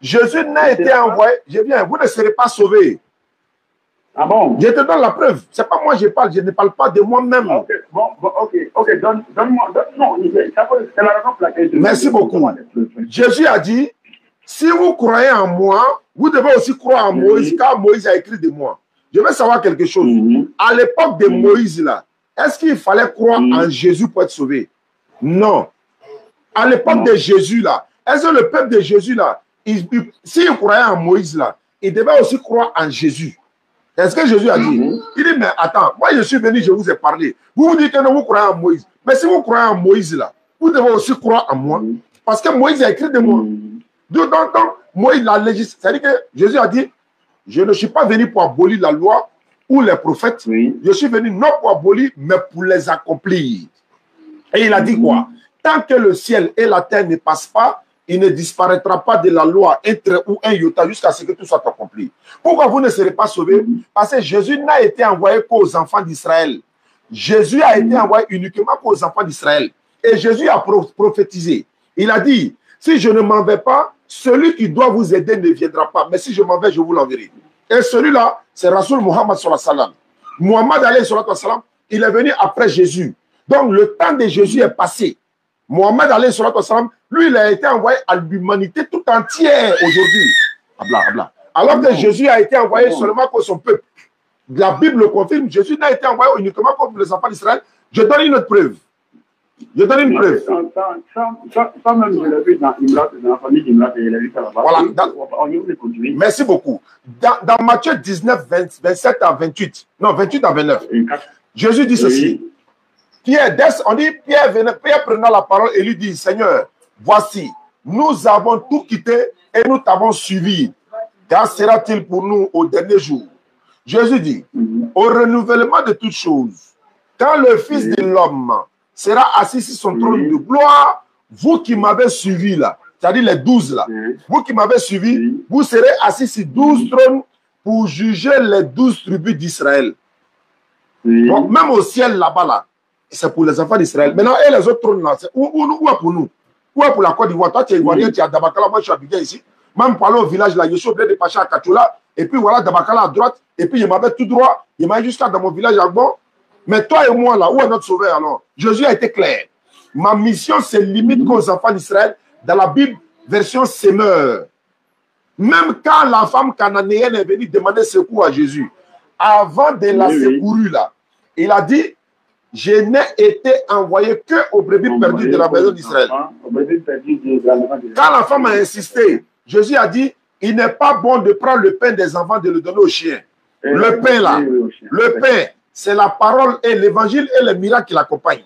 Jésus n'a été envoyé. Je viens, vous ne serez pas sauvés. Ah bon? Je te donne la preuve. C'est pas moi je parle, je ne parle pas de moi-même. Ok, ok, donne-moi. Non, c'est la raison pour laquelle je... Merci beaucoup. Jésus a dit, si vous croyez en moi, vous devez aussi croire en Moïse, car Moïse a écrit de moi. Je veux savoir quelque chose. À l'époque de Moïse, là, est-ce qu'il fallait croire en Jésus pour être sauvé? Non. À l'époque de Jésus, là, est-ce que le peuple de Jésus, là, s'il croyait en Moïse, là, il devait aussi croire en Jésus? Est-ce que Jésus a dit? Il dit, mais attends, moi je suis venu, je vous ai parlé. Vous vous dites que non, vous croyez en Moïse. Mais si vous croyez en Moïse, là, vous devez aussi croire en moi. Parce que Moïse a écrit de moi. Donc, Moïse, la législation, c'est-à-dire que Jésus a dit, je ne suis pas venu pour abolir la loi ou les prophètes. Je suis venu non pour abolir, mais pour les accomplir. Et il a dit quoi? Tant que le ciel et la terre ne passent pas, il ne disparaîtra pas de la loi un trait ou un iota jusqu'à ce que tout soit accompli. Pourquoi vous ne serez pas sauvés? Parce que Jésus n'a été envoyé qu'aux enfants d'Israël. Jésus a été envoyé uniquement qu'aux enfants d'Israël. Et Jésus a prophétisé. Il a dit, si je ne m'en vais pas, celui qui doit vous aider ne viendra pas. Mais si je m'en vais, je vous l'enverrai. Et celui-là, c'est Rasoul Muhammad sallallahu alayhi wa sallam. Muhammad alayhi wa sallam, il est venu après Jésus. Donc le temps de Jésus est passé. Muhammad alayhi wa sallam, lui, il a été envoyé à l'humanité tout entière aujourd'hui. Alors que Jésus a été envoyé seulement pour son peuple. La Bible le confirme, Jésus n'a été envoyé uniquement pour les enfants d'Israël. Je donne une autre preuve. Je donne une preuve. Ça même, je l'ai vu dans Imrat, dans la famille d'Imrat, et je l'ai vu ça là-bas. Voilà. On y ouvre continuer. Merci beaucoup. Dans Matthieu 19, 27 à 28, non, 28 à 29, Jésus dit ceci. Pierre, on dit, Pierre prenant la parole et lui dit, Seigneur, voici, nous avons tout quitté et nous t'avons suivi. Qu'en sera-t-il pour nous au dernier jour? Jésus dit, au renouvellement de toutes choses, quand le Fils de l'homme sera assis sur son trône de gloire, vous qui m'avez suivi là, c'est-à-dire les 12 là, vous qui m'avez suivi, vous serez assis sur 12 trônes pour juger les 12 tribus d'Israël. Donc, même au ciel là-bas là, c'est pour les enfants d'Israël. Maintenant, et les autres trônes là, c'est où est pour nous? Où est pour la Côte d'Ivoire? Toi, tu es ivoirien, tu es à Dabakala, moi je suis à Abidjan ici. Même pour aller au village là, je suis au blé de Pacha à Katoula, et puis voilà, Dabakala à droite, et puis je m'avais tout droit, je m'avais jusqu'à dans mon village à Gbon. Mais toi et moi là, où est notre sauveur alors? Jésus a été clair. Ma mission se limite qu'aux enfants d'Israël. Dans la Bible, version Semeur. Même quand la femme cananéenne est venue demander secours à Jésus, avant de la secourir là, il a dit, je n'ai été envoyé que aux brebis perdues de la maison d'Israël. Quand la femme a insisté, Jésus a dit, il n'est pas bon de prendre le pain des enfants et de le donner aux chiens. Le pain là, le pain, c'est la parole et l'évangile et les miracles qui l'accompagnent.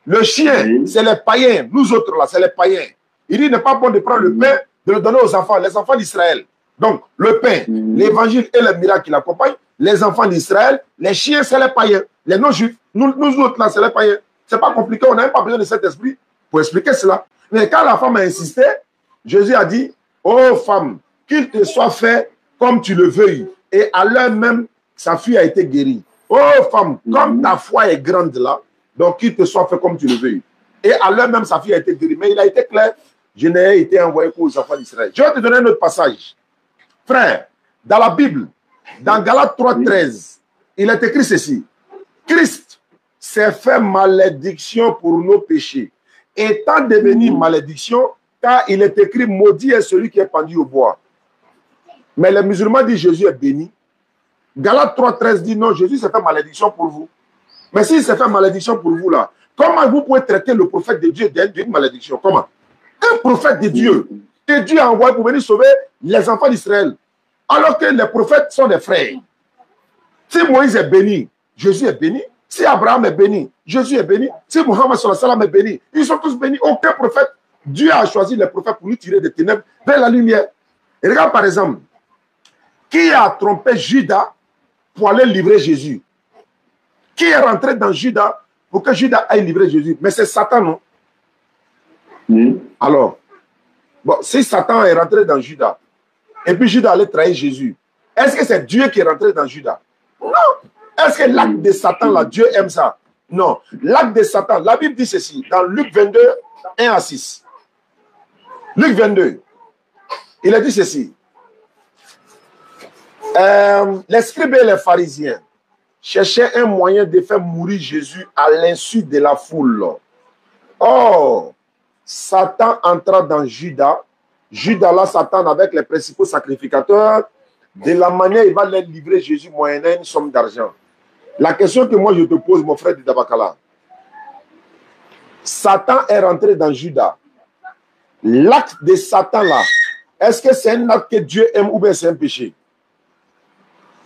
Le chien, c'est les païens. Nous autres, là, c'est les païens. Il dit, il n'est pas bon de prendre le pain, de le donner aux enfants, les enfants d'Israël. Donc, le pain, l'évangile et les miracles qui l'accompagnent, les enfants d'Israël, les chiens, c'est les païens. Les non-juifs, nous autres, là, c'est les païens. C'est pas compliqué, on n'a même pas besoin de cet esprit pour expliquer cela. Mais quand la femme a insisté, Jésus a dit, oh femme, qu'il te soit fait comme tu le veuilles. Et à l'heure même, sa fille a été guérie. Oh femme, comme ta foi est grande là, donc qu'il te soit fait comme tu le veuilles. Et à l'heure même, sa fille a été guérie. Mais il a été clair, je n'ai été envoyé qu'aux enfants d'Israël. Je vais te donner un autre passage. Frère, dans la Bible, dans Galates 3:13, il est écrit ceci. Christ s'est fait malédiction pour nos péchés, étant devenu malédiction, car il est écrit, maudit est celui qui est pendu au bois. Mais les musulmans disent Jésus est béni. Galates 3:13 dit non, Jésus s'est fait malédiction pour vous. Mais s'il s'est fait malédiction pour vous là, comment vous pouvez traiter le prophète de Dieu d'une malédiction? Comment? Un prophète de Dieu, que Dieu a envoyé pour venir sauver les enfants d'Israël. Alors que les prophètes sont des frères. Si Moïse est béni, Jésus est béni. Si Abraham est béni, Jésus est béni. Si Mohammed est béni, ils sont tous bénis. Aucun prophète. Dieu a choisi les prophètes pour lui tirer des ténèbres vers la lumière. Et regarde par exemple, qui a trompé Judas pour aller livrer Jésus? Qui est rentré dans Judas pour que Judas aille livrer Jésus? Mais c'est Satan, non? Alors, bon, si Satan est rentré dans Judas, et puis Judas allait trahir Jésus, est-ce que c'est Dieu qui est rentré dans Judas? Non. Est-ce que l'acte de Satan, là, Dieu aime ça? Non. L'acte de Satan, la Bible dit ceci, dans Luc 22, 1 à 6. Luc 22, il a dit ceci. Les scribes et les pharisiens cherchaient un moyen de faire mourir Jésus à l'insu de la foule. Or, Satan entra dans Judas. Judas là, Satan avec les principaux sacrificateurs, de la manière il va les livrer Jésus moyennant une somme d'argent. La question que moi je te pose, mon frère de Dabakala, Satan est rentré dans Judas. L'acte de Satan là, est-ce que c'est un acte que Dieu aime ou bien c'est un péché?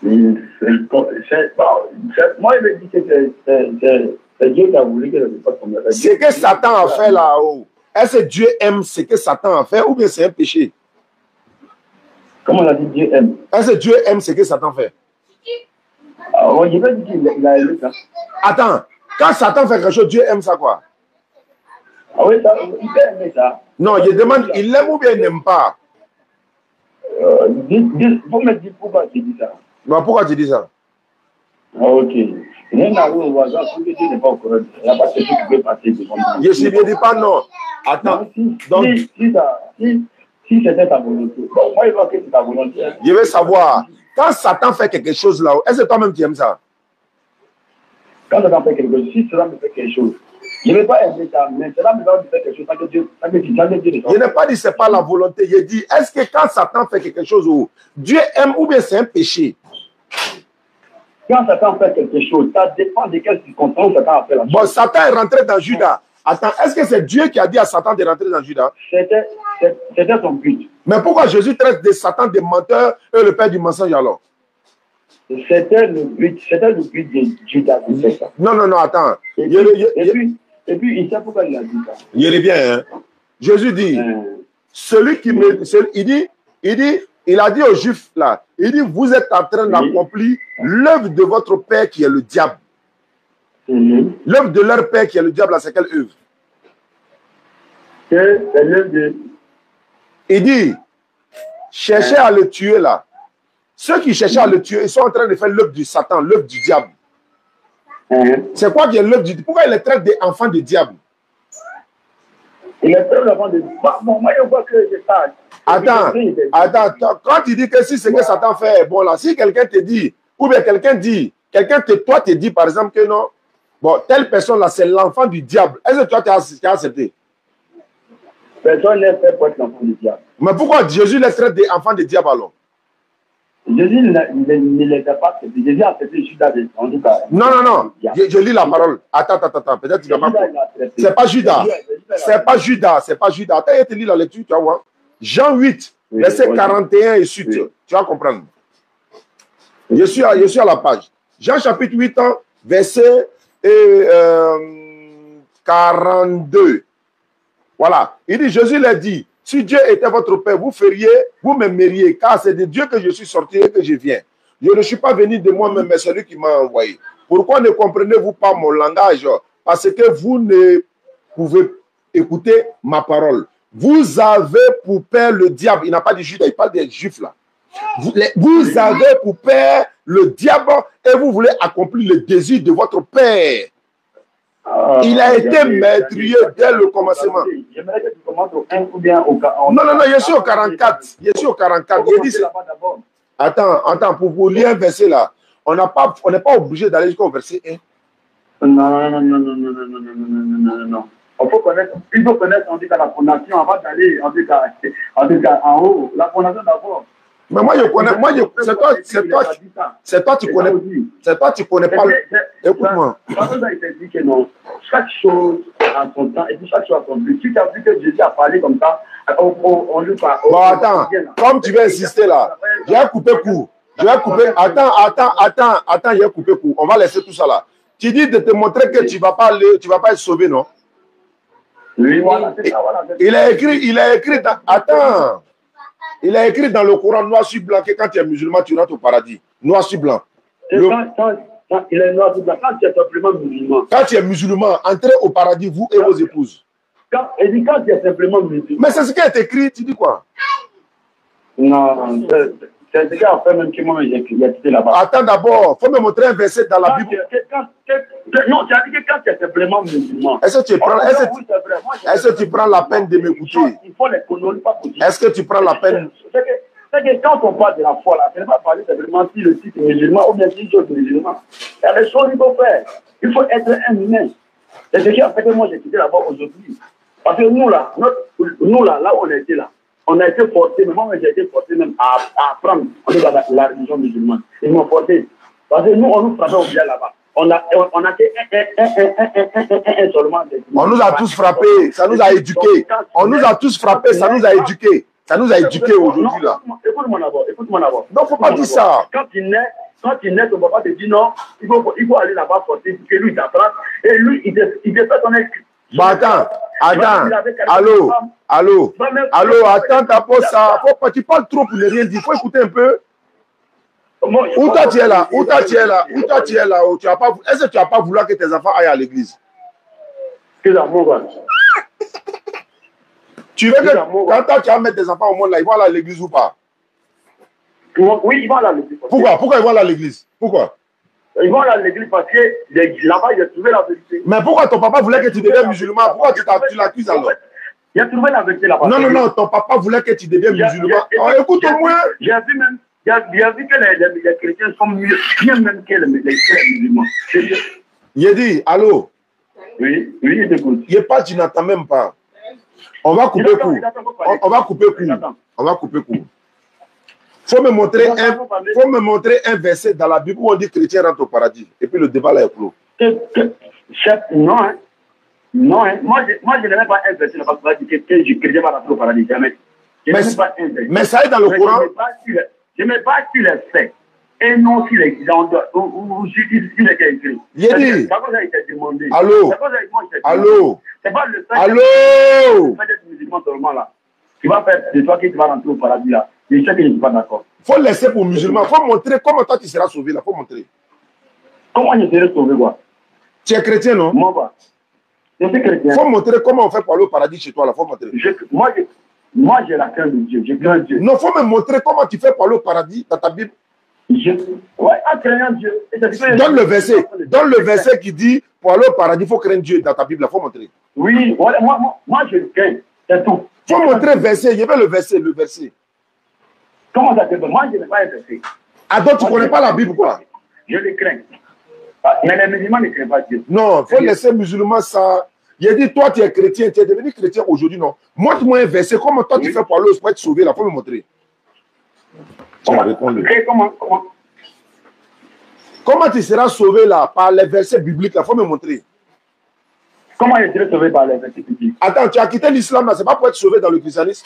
Moi, il me dit que c'est Dieu qui a voulu que je ne pas tomber. Ce que Satan a fait là-haut, est-ce que Dieu aime ce que Satan a fait ou bien c'est un péché? Comment on a dit Dieu aime? Est-ce que Dieu aime ce que Satan fait? Je vais dire qu'il a aimé ça. Attends, quand Satan fait quelque chose, Dieu aime ça quoi? Ah oui, ça, il peut aimer ça. Non, je demande, il aime ou bien il n'aime pas? Vous me dites pourquoi tu dis ça? Mais pourquoi tu dis ça? Ah, ok. Il y a un voisin, pour que Dieu n'est pas au courant. Il n'y a pas de chose qui peut passer devant moi. Je ne dis pas non. Attends. Donc, si c'était ta volonté, bon, moi, il va que c'est ta volonté. Je veux savoir, quand Satan fait quelque chose là, est-ce que toi-même tu aimes ça? Quand Satan fait quelque chose, si cela me fait quelque chose, je ne vais pas aimer ça, mais cela me va faire quelque chose, ça que Dieu, je n'ai pas dit que ce n'est pas la volonté, je dis, est-ce que quand Satan fait quelque chose, Dieu aime ou bien c'est un péché? Quand Satan fait quelque chose, ça dépend de quelles circonstances Satan a fait la chose. Bon, Satan est rentré dans Judas. Attends, est-ce que c'est Dieu qui a dit à Satan de rentrer dans Judas? C'était son but. Mais pourquoi Jésus traite de Satan de menteur et le père du mensonge alors? C'était le but de Judas de faire ça. Non, attends. Et puis, il sait pourquoi il a dit ça. Il revient, hein. Jésus dit, celui qui me... Il a dit aux Juifs là, il dit, vous êtes en train d'accomplir l'œuvre de votre père qui est le diable. L'œuvre de leur père qui est le diable, c'est quelle œuvre? C'est l'œuvre de... Il dit, cherchez à le tuer là. Ceux qui cherchaient à le tuer, ils sont en train de faire l'œuvre du Satan, l'œuvre du diable. C'est quoi qui est l'œuvre du diable? Pourquoi il les traite des enfants du diable? Il est très enfant de... Bon, moi, je vois que c'est ça. Attends, quand tu dis que si ce que Satan fait est bon là, si quelqu'un te dit, ou bien quelqu'un toi te dit par exemple que non, bon, telle personne là, c'est l'enfant du diable, est-ce que toi tu as accepté? Personne n'est fait pour être l'enfant du diable. Mais pourquoi Jésus les traite des enfants du diable alors? Jésus ne les a pas acceptés. Jésus a accepté Judas en tout cas. Non. Je lis la parole. Attends. Peut-être tu vas pas. C'est pas Judas. C'est pas Judas. Attends, je te lis la lecture, tu vas voir. Jean 8, verset 41 et suite. Tu vas comprendre. Je suis à la page. Jean chapitre 8, verset 42. Voilà. Il dit, Jésus l'a dit, si Dieu était votre Père, vous m'aimeriez, car c'est de Dieu que je suis sorti et que je viens. Je ne suis pas venu de moi-même, mais celui qui m'a envoyé. Pourquoi ne comprenez-vous pas mon langage? Parce que vous ne pouvez écouter ma parole. Vous avez pour père le diable. Il n'a pas dit Judas, il parle des Juifs là. Vous avez pour père le diable et vous voulez accomplir le désir de votre père. Il a été meurtrier dès le commencement. J'aimerais que tu commences au 1 ou bien au 40. Non, je suis au 44. Je suis au 44. Attends, pour vous lire un verset là, on n'est pas obligé d'aller jusqu'au verset 1. Non. Il faut connaître, en tout cas, la fondation avant d'aller, en tout cas, en haut. La fondation d'abord. Mais moi, je connais, c'est toi, tu connais pas. Écoute-moi. Chaque chose a son temps et puis chaque chose a son but. Tu as vu que Jésus a parlé comme ça, on lui parle. Bon, attends, comme tu veux insister là, j'ai coupé court. Attends, j'ai coupé court. On va laisser tout ça là. Tu dis de te montrer que tu vas pas être sauvé, non? Oui, voilà, c'est ça, voilà. Il a écrit dans le Coran noir sur blanc que quand tu es musulman, tu rentres au paradis. Noir sur blanc. Il est noir sur blanc. Quand tu es simplement musulman. Quand tu es musulman, entrez au paradis, vous et vos épouses. Quand tu es simplement musulman. Mais c'est ce qui est écrit, tu dis quoi? Non, c'est ce qui a fait même que moi j'ai quitté là-bas. Attends d'abord, il faut me montrer un verset dans la Bible. Non, tu as dit que quand tu es simplement musulman. Est-ce que tu prends la peine de m'écouter? Il faut les connaître, pas possible. Est-ce que tu prends la peine? C'est que quand on parle de la foi, là, ce n'est pas parler simplement si le titre est musulman ou bien si le titre est musulman. Il y a des choses qu'il faut faire. Il faut être un humain. C'est ce qui a fait que moi j'ai quitté là-bas aujourd'hui. Parce que nous là, là où on était là, on a été forcé, mais moi j'ai été forcé même à apprendre la religion musulmane. Ils m'ont forcé. Parce que nous, on nous frappait au bien là-bas. On a fait un seulement. On nous a tous frappés, ça nous a éduqués. On nous a tous frappés, ça nous a éduqués. Ça nous a éduqués aujourd'hui là. Écoute-moi d'abord. Non, il ne faut pas dire ça. Quand tu nais, ton papa te dit non, il faut aller là-bas forcer pour que lui t'apprenne. Et lui, il te fait ton écrit. Bah attends, allô, attends, t'as pas ça. Faut pas, tu parles trop pour ne rien dire, faut écouter un peu. Où toi tu es là? Est-ce que tu n'as pas voulu que tes enfants aillent à l'église? Tu veux que quand toi tu vas mettre tes enfants au monde là, ils vont aller à l'église ou pas? Oui, ils vont aller à l'église. Pourquoi ils vont aller à l'église? Pourquoi? Ils vont aller à l'église parce que là-bas, il a trouvé la vérité. Mais pourquoi ton papa voulait que tu deviennes musulman? Pourquoi tu l'accuses alors? Il a trouvé la vérité là-bas. Non, ton papa voulait que tu deviennes musulman. Écoute au moins. J'ai vu que les chrétiens sont mieux même que les musulmans. Il dit, allô? Oui, il t'écoute. Il pas, tu n'entends même pas. On va couper court. On va couper court. Faut me montrer un verset dans la Bible où on dit chrétien rentre au paradis. Et puis le débat là est clos. Non, moi je n'aimais pas un verset parce que je chrétien va rentrer au paradis. Jamais. Mais ça est dans le Coran. Je ne mets pas sur les faits. Et non sur les gens ou sur les cas écrits. Il dit. C'est pas ça été demandé. Allô. C'est pas le fait d'être musulman seulement là. Tu vas faire de toi que tu vas rentrer au paradis là. Je sais que je ne suis pas d'accord. Il faut laisser pour musulman. Il faut montrer comment toi tu seras sauvé là. Il faut montrer. Comment je serai sauvé quoi? Tu es chrétien non? Moi pas. Je suis chrétien. Il faut montrer comment on fait pour aller au paradis chez toi là. Il faut montrer. Moi, j'ai la crainte de Dieu. Je crains Dieu. Non, il faut me montrer comment tu fais pour aller au paradis dans ta Bible. Oui, en craignant Dieu. Donne le verset qui dit pour aller au paradis, il faut craindre Dieu dans ta Bible. Il faut montrer. Oui, moi je le crains. C'est tout. Il faut montrer le verset. Il y avait le verset. Comment ça se fait? Moi, je n'ai pas un verset. Ah, donc tu ne connais pas la Bible quoi? Je le crains. Mais les musulmans ne craignent pas Dieu. Non, il faut laisser musulman ça. Il a dit, toi, tu es chrétien, tu es devenu chrétien aujourd'hui, non? Montre-moi un verset. Comment toi, tu fais pour aller pour être sauvé, là? Il faut me montrer. Comment tu seras sauvé, là, par les versets bibliques, là? Il faut me montrer. Comment je serai sauvé par les versets bibliques? Attends, tu as quitté l'islam, là. Ce n'est pas pour être sauvé dans le christianisme?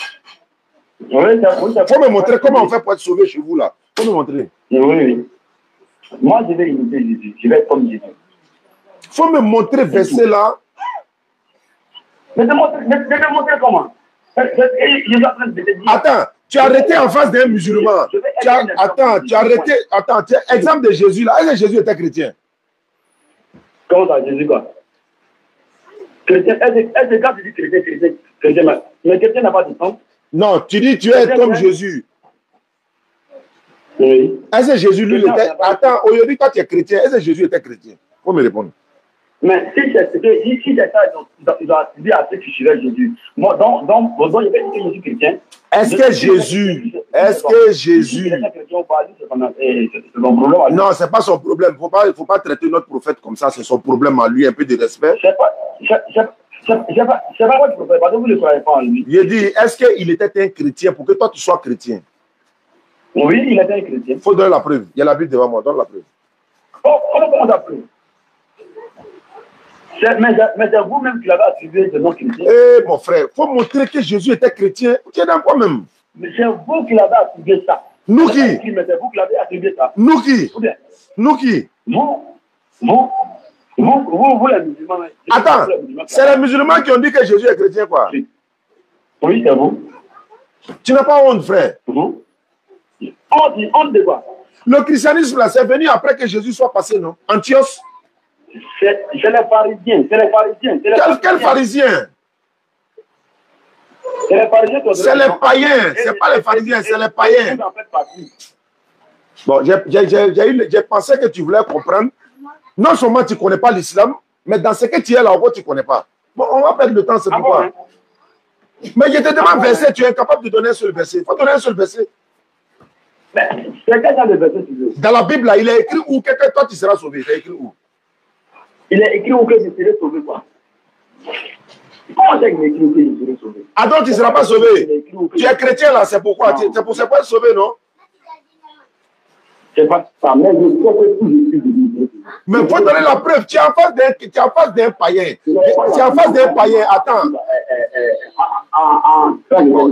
Oui, il faut me montrer comment on fait pour être sauvé chez vous, là. Il faut me montrer. Oui. Moi, je vais imiter Jésus. Je vais être comme Jésus. Il faut me montrer verset, là. Mais démontrer comment? Je suis en train de te dire. Attends, tu as arrêté en face d'un musulman. Attends, tu as arrêté. Attends, exemple de Jésus là. Est-ce que Jésus était chrétien? Comment ça, Jésus quoi? Chrétien, est-ce que quand tu dis chrétien, mais chrétien n'a pas de sens? Non, tu dis tu es comme Jésus. Oui. Est-ce que Jésus lui était. Attends, aujourd'hui, quand tu es chrétien, est-ce que Jésus était chrétien? Il faut me répondre. Mais si c'est ça, ils ont attribué à ceux qui suivaient Jésus. Moi, donc, je vais dire que je suis chrétien. Est-ce que Jésus. Non, ce n'est pas son problème. Il ne faut pas traiter notre prophète comme ça. C'est son problème à lui, un peu de respect. Je ne sais pas votre prophète, parce que vous ne le croyez pas en lui. Il dit, est-ce qu'il était un chrétien pour que toi tu sois chrétien? Oui, il était un chrétien. Il faut donner la preuve. Il y a la Bible devant moi. Donne la preuve. Comment la preuve? Mais c'est vous-même qui l'avez attribué de non-chrétien. Eh, mon frère, il faut montrer que Jésus était chrétien. Tu es dans quoi même? Mais c'est vous qui l'avez attribué ça. Nous qui? Mais c'est vous qui l'avez attribué ça. Nous qui? Nous qui? Vous les musulmans. Attends, c'est les musulmans qui ont dit que Jésus est chrétien, quoi? Oui, c'est vous. Tu n'as pas honte, frère? Honte de quoi? Le christianisme, là, c'est venu après que Jésus soit passé, non? Antioche? C'est les pharisiens. C'est les pharisiens. Quel pharisien? C'est les pharisiens. C'est les païens. Ce n'est pas les pharisiens, c'est les païens. Bon, j'ai pensé que tu voulais comprendre. Non seulement tu ne connais pas l'islam, mais dans ce que tu es là, tu ne connais pas. Bon, on va perdre le temps, c'est pourquoi. Mais je te demande verset, tu es incapable de donner un seul verset. Il faut donner un seul verset. Mais c'est quel genre de verset tu veux? Dans la Bible, là, il est écrit où que toi tu seras sauvé. Il est écrit où? Il est écrit où que je serai sauvé, quoi? Comment c'est qu'il est écrit où que je serai sauvé? Ah donc tu ne seras pas sauvé. Tu es chrétien là, c'est pourquoi? C'est pour ça être sauvé, non? C'est pas ça, mais je sais que tout je suis. Mais il faut donner la preuve. Tu es en face d'un païen. Tu es en face d'un païen. Attends.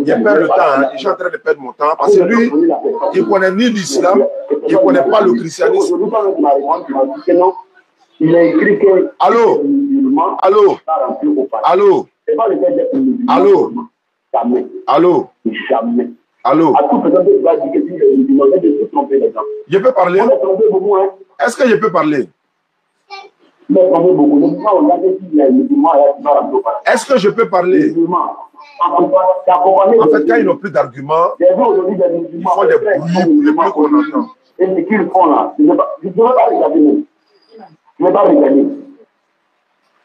J'ai perdu le temps. Hein. Je suis en train de perdre mon temps. Parce que lui, il ne connaît ni l'islam, il ne connaît pas le christianisme. Il a écrit que. Allô? Allô? Allô? Allô? Allô? Jamais. Allô? Je peux parler? Est-ce que je peux parler? Est-ce que je peux parler? En fait, quand ils n'ont plus d'arguments, ils font des bruits, les bruits qu'on entend. Et ce qu'ils font là, je ne vais pas regarder. Je ne vais pas regarder.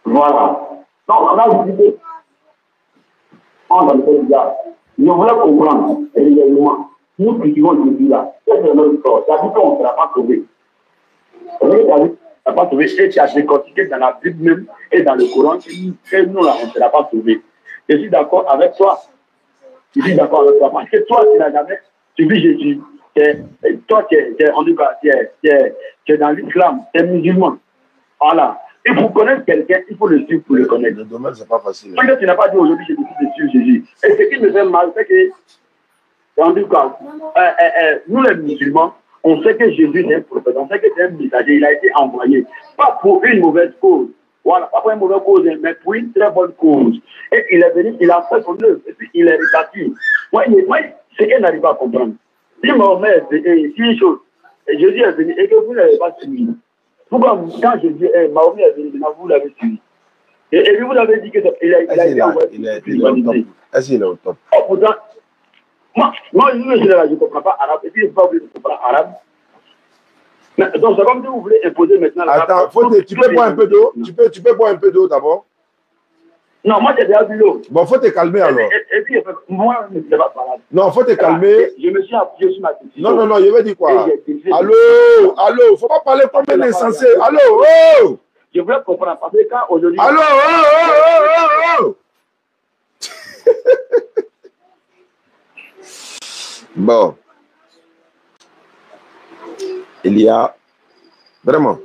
Voilà. Donc, on a visité. On a fait déjà. Je voulais comprendre réellement. Nous qui vivons Jésus là, c'est notre corps. Ça dit qu'on ne sera pas sauvé. On ne sera pas sauvé. Et tu as décortiqué dans la Bible même et dans le Coran que nous là, on ne sera pas sauvé. Je suis d'accord avec toi. Je suis d'accord avec toi. Parce que toi, tu n'as jamais suivi Jésus. Toi, tu es dans l'islam, tu es musulman. Voilà. Et pour connaître quelqu'un, il faut le suivre pour le connaître. Le domaine, c'est pas facile. Parce que tu n'as pas dit aujourd'hui, je décide de suivre Jésus. Et ce qui me fait mal, c'est que, en tout cas, nous les musulmans, on sait que Jésus est un prophète, on sait que c'est un messager, il a été envoyé. Pas pour une mauvaise cause. Voilà, pas pour une mauvaise cause, mais pour une très bonne cause. Et il est venu, il a fait son œuvre, et puis il est reparti. Moi, c'est qu'elle n'arrive pas à comprendre. Si Mahomet, si une chose, Jésus est venu, et que vous n'avez pas suivi. Pourquoi, quand Jésus est Mahomet est venu, vous l'avez suivi. Et puis vous avez dit qu'il a été envoyé. Il est au top. Oh, pourtant, moi, je ne comprends pas arabe, et puis je ne suis pas obligé de comprendre arabe. Mais, donc, c'est comme si vous voulez imposer maintenant l'arabe. Attends, tu peux boire un peu d'eau? Tu peux boire un peu d'eau d'abord? Non, moi j'ai déjà bu l'eau. Bon, faut te calmer alors. Et puis, moi, je ne sais pas parler. Non, faut te calmer. Je me suis appuyé sur ma décision. Non, je vais dire quoi? Allô, faut pas parler comme un insensé. Allô, oh! Je voulais comprendre parce que quand aujourd'hui. Allô, oh! Bon. Il y a vraiment.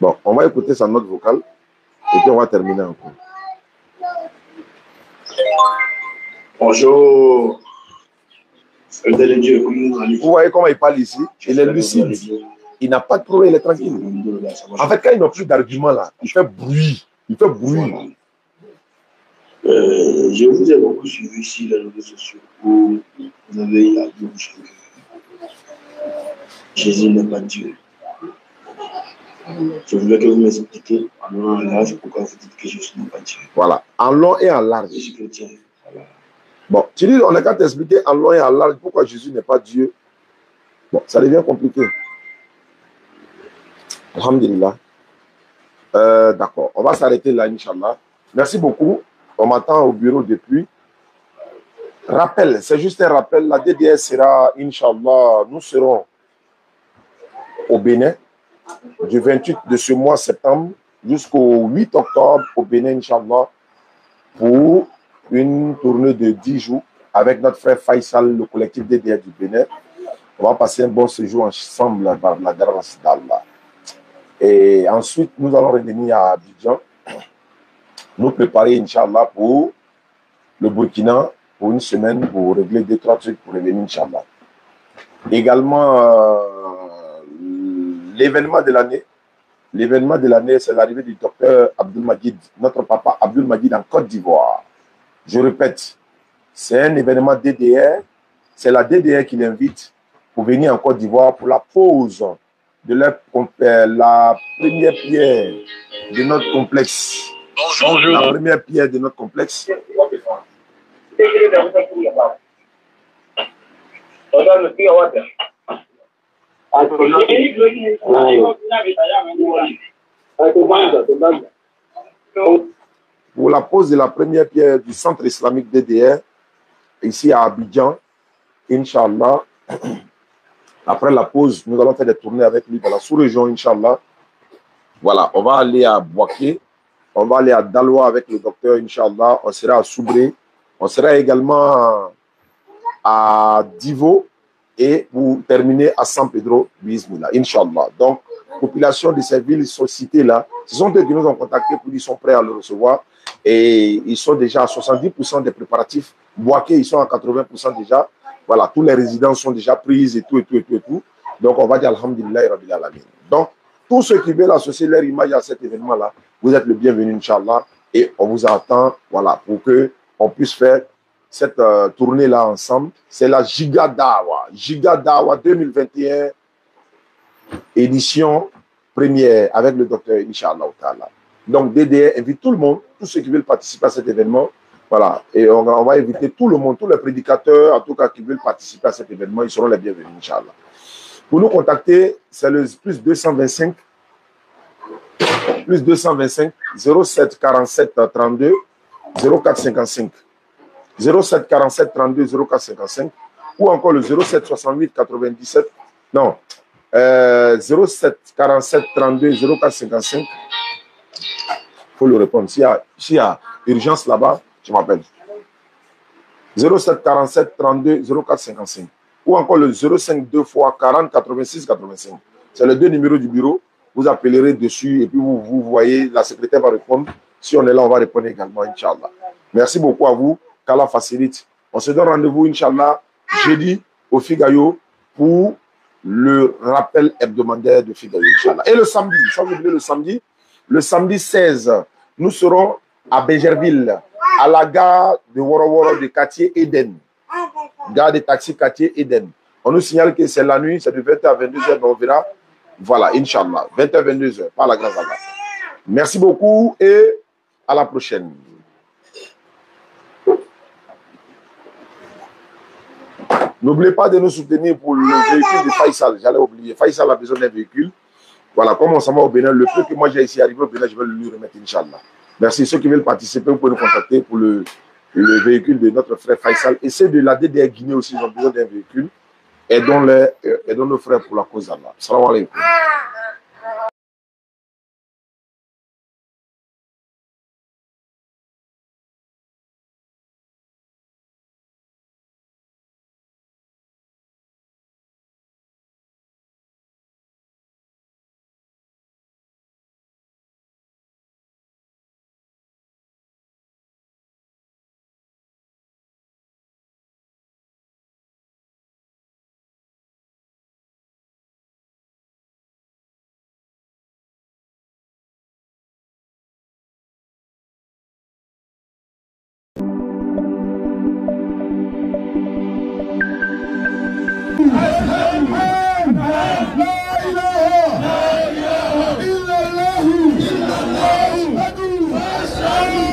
Bon, on va écouter sa note vocale et puis on va terminer encore. Bonjour. Vous voyez comment il parle ici? Il est lucide. Il n'a pas de problème, il est tranquille. En fait, quand il n'a plus d'arguments là, il fait bruit. Il fait bruit. Voilà. Je vous ai beaucoup suivi sur les réseaux sociaux où vous avez à dire que Jésus n'est pas Dieu. Je voulais que vous m'expliquiez en long et en large pourquoi vous dites que Jésus n'est pas Dieu. Voilà, en long et en large. Je suis chrétien. Voilà. Bon, tu dis, on a qu'à t'expliquer en long et en large pourquoi Jésus n'est pas Dieu. Bon, ça devient compliqué. Alhamdulillah. D'accord, on va s'arrêter là, Inch'Allah. Merci beaucoup. On m'attend au bureau depuis. Rappel, c'est juste un rappel. La DDS sera, Inch'Allah, nous serons au Bénin du 28 de ce mois septembre jusqu'au 8 octobre au Bénin, Inch'Allah, pour une tournée de 10 jours avec notre frère Faisal, le collectif DDS du Bénin. On va passer un bon séjour ensemble par la grâce d'Allah. Et ensuite, nous allons revenir à Abidjan, nous préparer, Inch'Allah, pour le Burkina, pour une semaine, pour régler 2-3 trucs pour revenir, Inch'Allah. Également, l'événement de l'année, c'est l'arrivée du docteur Abdul Majid, notre papa Abdul Majid en Côte d'Ivoire. Je répète, c'est un événement DDR, c'est la DDR qui l'invite pour venir en Côte d'Ivoire pour la pose de la première pierre de notre complexe. Bonjour. La première pierre de notre complexe. Pour la pose de la première pierre du centre islamique DDR, ici à Abidjan, Inch'Allah. Après la pause, nous allons faire des tournées avec lui dans la sous-région, Inch'Allah. Voilà, on va aller à Boaké, on va aller à Daloa avec le docteur, Inch'Allah. On sera à Soubré, on sera également à Divo et pour terminer à San Pedro, Bismillah, Inch'Allah. Donc, population de ces villes sont citées là. Ce sont eux qui nous ont contactés pour dire qu'ils sont prêts à le recevoir et ils sont déjà à 70% des préparatifs. Boaké, ils sont à 80% déjà. Voilà, tous les résidents sont déjà prises et tout. Donc, on va dire Alhamdulillah Rabbil Alamin. Donc, tous ceux qui veulent associer leur image à cet événement-là, vous êtes le bienvenu, Inch'Allah. Et on vous attend, voilà, pour qu'on puisse faire cette tournée-là ensemble. C'est la Giga Dawa 2021, édition première avec le docteur Inch'Allah. Donc, DDR invite tout le monde, tous ceux qui veulent participer à cet événement. Voilà, et on va inviter tout le monde, tous les prédicateurs, en tout cas, qui veulent participer à cet événement, ils seront les bienvenus, Inch'Allah. Pour nous contacter, c'est le plus 225 07 47 32 04 55 07 47 32 04 55 ou encore le 07 68 97 non 07 47 32 04 55. Faut le répondre. S'il y a urgence là-bas, je m'appelle. 07 47 32 04 55 ou encore le 05 2 fois 40 86 85. C'est les deux numéros du bureau. Vous appellerez dessus et puis vous voyez, la secrétaire va répondre. Si on est là, on va répondre également, Inch'Allah. Merci beaucoup à vous. Qu'Allah facilite. On se donne rendez-vous, Inch'Allah, jeudi au Figayo pour le rappel hebdomadaire de Figayo, Inch'Allah. Et le samedi, ça vous voulez le samedi 16, nous serons à Bégerville, à la gare de Woro de quartier Eden. Gare de taxi quartier Eden. On nous signale que c'est la nuit, c'est de 20h à 22h, mais on verra. Voilà, Inch'Allah, 20h à 22h, par la grâce d'Allah. Merci beaucoup et à la prochaine. N'oubliez pas de nous soutenir pour le véhicule de Faisal. J'allais oublier. Faisal a besoin d'un véhicule. Voilà, comme on s'en va au Bénin, le peu que moi j'ai ici arrivé au Bénin, je vais le lui remettre, Inch'Allah. Merci. Ceux qui veulent participer, vous pouvez nous contacter pour le véhicule de notre frère Faisal. Et ceux de la DDR Guinée aussi, ils ont besoin d'un véhicule. Aidons nos frères pour la cause d'Allah. Salam alaikum. Amen.